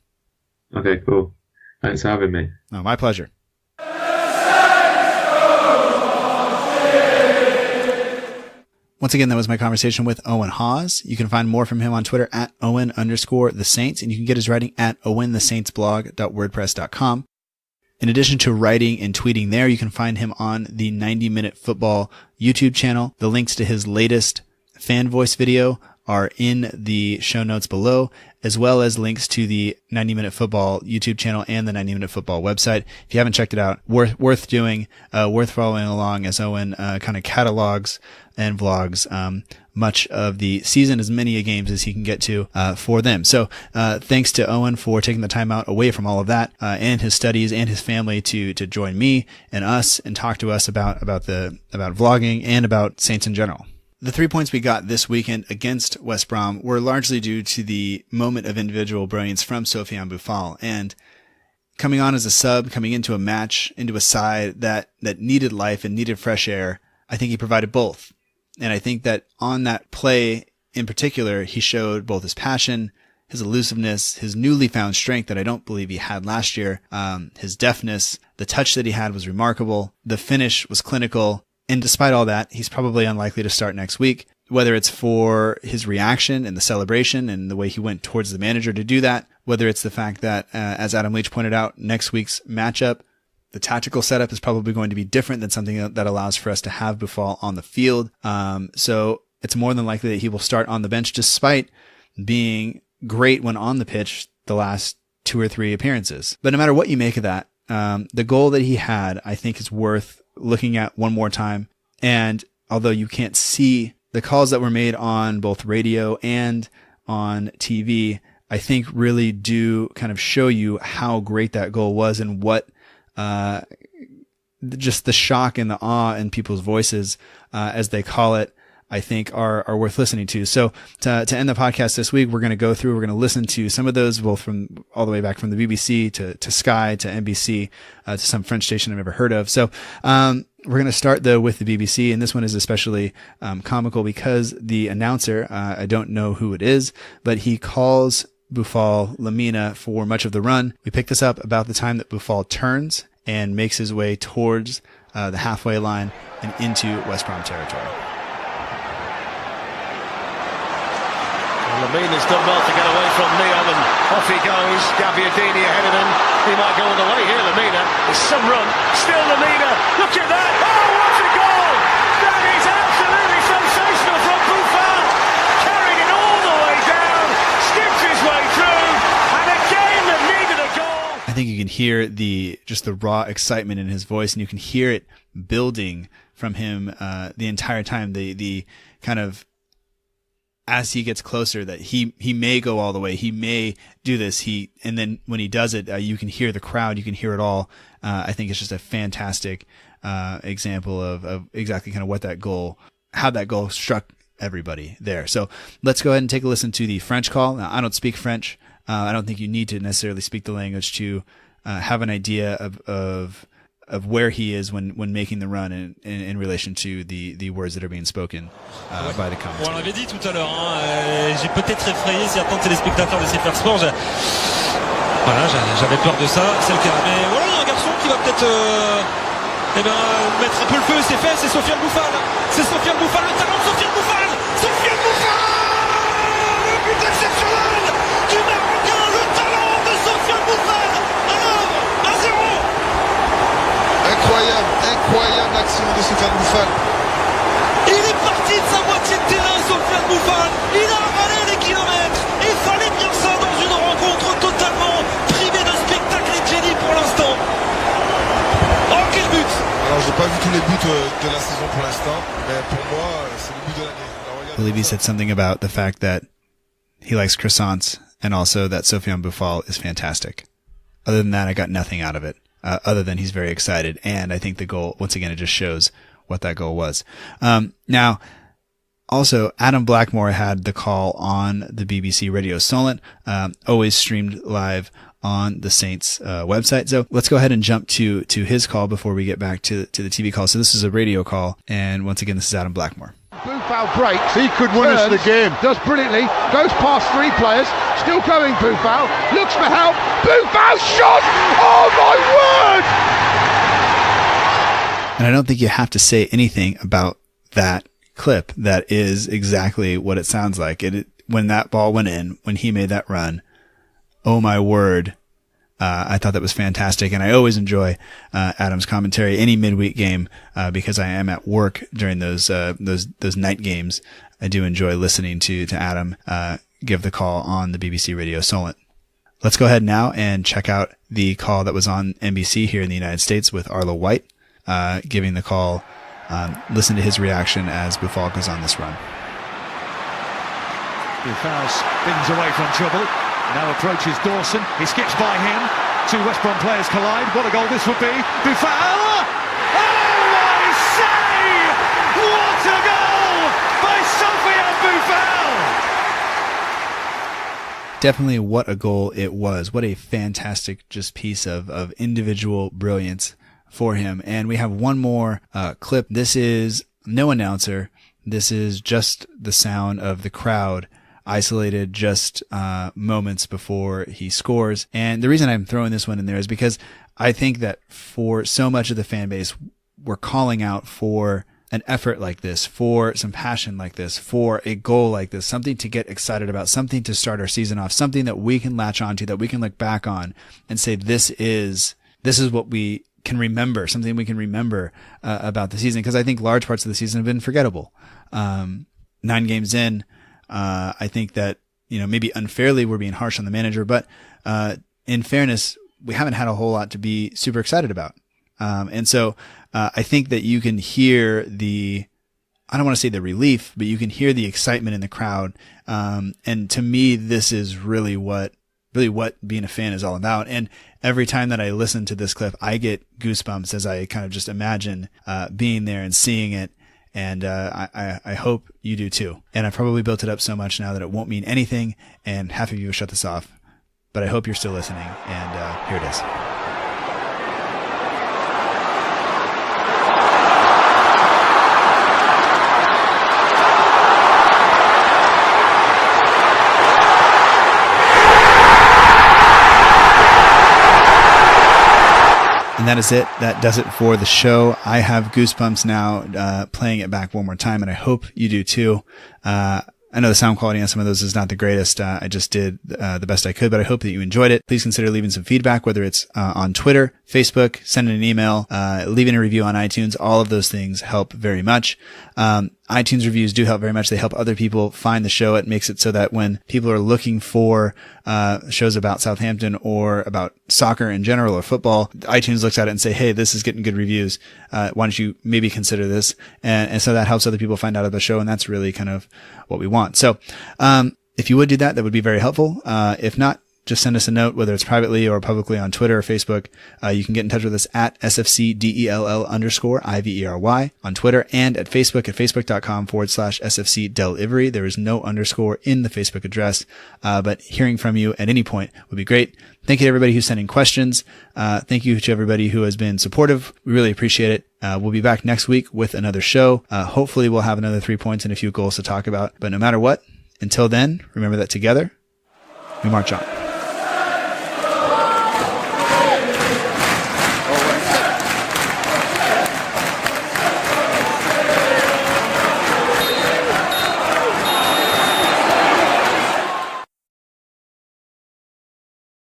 Okay, cool. Thanks for having me. No, my pleasure. Once again, that was my conversation with Owen Hawes. You can find more from him on Twitter at Owen_the_Saints, and you can get his writing at owenthesaintsblog.wordpress.com. In addition to writing and tweeting there, you can find him on the 90 Minute Football YouTube channel. The links to his latest fan voice video are in the show notes below, as well as links to the 90 Minute Football YouTube channel and the 90 Minute Football website. If you haven't checked it out, worth doing, worth following along as Owen kind of catalogs and vlogs much of the season, as many games as he can get to for them. So thanks to Owen for taking the time out away from all of that and his studies and his family to join me and us and talk to us about vlogging and about Saints in general. The 3 points we got this weekend against West Brom were largely due to the moment of individual brilliance from Sofiane Boufal, and coming on as a sub, coming into a match, into a side that needed life and needed fresh air. I think he provided both. And I think that on that play in particular, he showed both his passion, his elusiveness, his newly found strength that I don't believe he had last year, his deftness, the touch that he had was remarkable, the finish was clinical, and despite all that, he's probably unlikely to start next week, whether it's for his reaction and the celebration and the way he went towards the manager to do that, whether it's the fact that, as Adam Leach pointed out, next week's matchup, the tactical setup is probably going to be different than something that allows for us to have Boufal on the field. So it's more than likely that he will start on the bench, despite being great when on the pitch the last 2 or 3 appearances. But no matter what you make of that, the goal that he had, I think, is worth looking at one more time. And although you can't see the calls that were made on both radio and on TV, I think really do kind of show you how great that goal was and what just the shock and the awe in people's voices, as they call it, I think are worth listening to. So to end the podcast this week, we're going to listen to some of those, both from all the way back from the BBC to Sky to NBC, to some French station I've never heard of. So, we're going to start though with the BBC, and this one is especially comical because the announcer, I don't know who it is, but he calls Boufal Lamina for much of the run. We pick this up about the time that Boufal turns and makes his way towards the halfway line and into West Brom territory. Lamina's done well to get away from Neom, and off he goes. Gabbiadini ahead of him. He might go all the way here, Lamina. There's some run. Still Lamina. Look at that. Oh, what a goal! That is absolutely sensational from Boufal. Carrying it all the way down. Skips his way through. And a game that needed a goal. I think you can hear the raw excitement in his voice, and you can hear it building from him the entire time. The kind of, as he gets closer, that he may go all the way, he may do this, and then when he does it, you can hear the crowd, you can hear it all. I think it's just a fantastic example of exactly kind of how that goal struck everybody there. So let's go ahead and take a listen to the French call. Now, I don't speak French. I don't think you need to necessarily speak the language to have an idea of where he is when making the run in relation to the words that are being spoken by the commentator. On l'avait dit tout à l'heure, j'ai peut-être effrayé certains téléspectateurs de CFR Sport. J'avais peur de ça, c'est le cas. Mais voilà, un garçon qui va peut-être mettre un peu le feu, c'est fait, c'est Sofiane Boufal. C'est Sofiane Boufal, le talent de Sofiane Boufal. Sofiane Boufal, le but exceptionnel du Marocain, le talent de Sofiane Boufal. Alors, 1-0. Incroyable action de Sofiane Boufal. Il est parti de sa moitié de terrain, Sofiane Boufal. Il a avalé les kilomètres. Il fallait bien ça dans une rencontre totalement privée de spectacle et de génie pour l'instant. Oh, quel but! Alors, j'ai pas vu tous les buts de la saison pour l'instant, mais pour moi, c'est le but de l'année. I believe he said something about the fact that he likes croissants and also that Sofiane Boufal is fantastic. Other than that, I got nothing out of it, other than he's very excited. And I think the goal, once again, it just shows what that goal was. Now, also, Adam Blackmore had the call on the BBC Radio Solent, always streamed live on the Saints website. So let's go ahead and jump to his call before we get back to the TV call. So this is a radio call, and once again, this is Adam Blackmore. Boufal breaks. He could win us the game. Does brilliantly. Goes past three players. Still going, Boufal. Looks for help. Boufal shot! Oh my word! And I don't think you have to say anything about that clip. That is exactly what it sounds like. When that ball went in, when he made that run, oh my word. I thought that was fantastic, and I always enjoy Adam's commentary any midweek game because I am at work during those night games. I do enjoy listening to Adam give the call on the BBC Radio Solent. Let's go ahead now and check out the call that was on NBC here in the United States with Arlo White giving the call. Listen to his reaction as Boufal goes on this run. Boufal spins away from trouble. Now approaches Dawson. He skips by him. Two West Brom players collide. What a goal this would be. Boufal! Oh, I say! What a goal by Sofiane Boufal! Definitely what a goal it was. What a fantastic just piece of individual brilliance for him. And we have one more clip. This is no announcer. This is just the sound of the crowd isolated just moments before he scores. And the reason I'm throwing this one in there is because I think that for so much of the fan base, we're calling out for an effort like this, for some passion like this, for a goal like this, something to get excited about, something to start our season off, something that we can latch onto, that we can look back on and say, this is what we can remember, something we can remember about the season. Because I think large parts of the season have been forgettable. 9 games in, I think that, maybe unfairly we're being harsh on the manager, but in fairness, we haven't had a whole lot to be super excited about. And so I think that you can hear I don't want to say the relief, but you can hear the excitement in the crowd. And to me, this is really what being a fan is all about. And every time that I listen to this clip, I get goosebumps as I kind of just imagine being there and seeing it. And I hope you do too. And I've probably built it up so much now that it won't mean anything, and half of you will shut this off. But I hope you're still listening, and here it is. And that is it. That does it for the show. I have goosebumps now playing it back one more time, and I hope you do too. I know the sound quality on some of those is not the greatest. I just did the best I could, but I hope that you enjoyed it. Please consider leaving some feedback, whether it's on Twitter, Facebook, sending an email, leaving a review on iTunes. All of those things help very much. iTunes reviews do help very much. They help other people find the show. It makes it so that when people are looking for shows about Southampton or about soccer in general or football, iTunes looks at it and say, hey, this is getting good reviews. Why don't you maybe consider this? And so that helps other people find out of the show, and that's really kind of what we want. So if you would do that, that would be very helpful. If not, just send us a note, whether it's privately or publicly on Twitter or Facebook. You can get in touch with us at SFCDELL_IVERY on Twitter, and at Facebook at facebook.com/SFCDelivery. There is no underscore in the Facebook address, but hearing from you at any point would be great. Thank you to everybody who's sending questions. Thank you to everybody who has been supportive. We really appreciate it. We'll be back next week with another show. Hopefully we'll have another 3 points and a few goals to talk about. But no matter what, until then, remember that together we march on.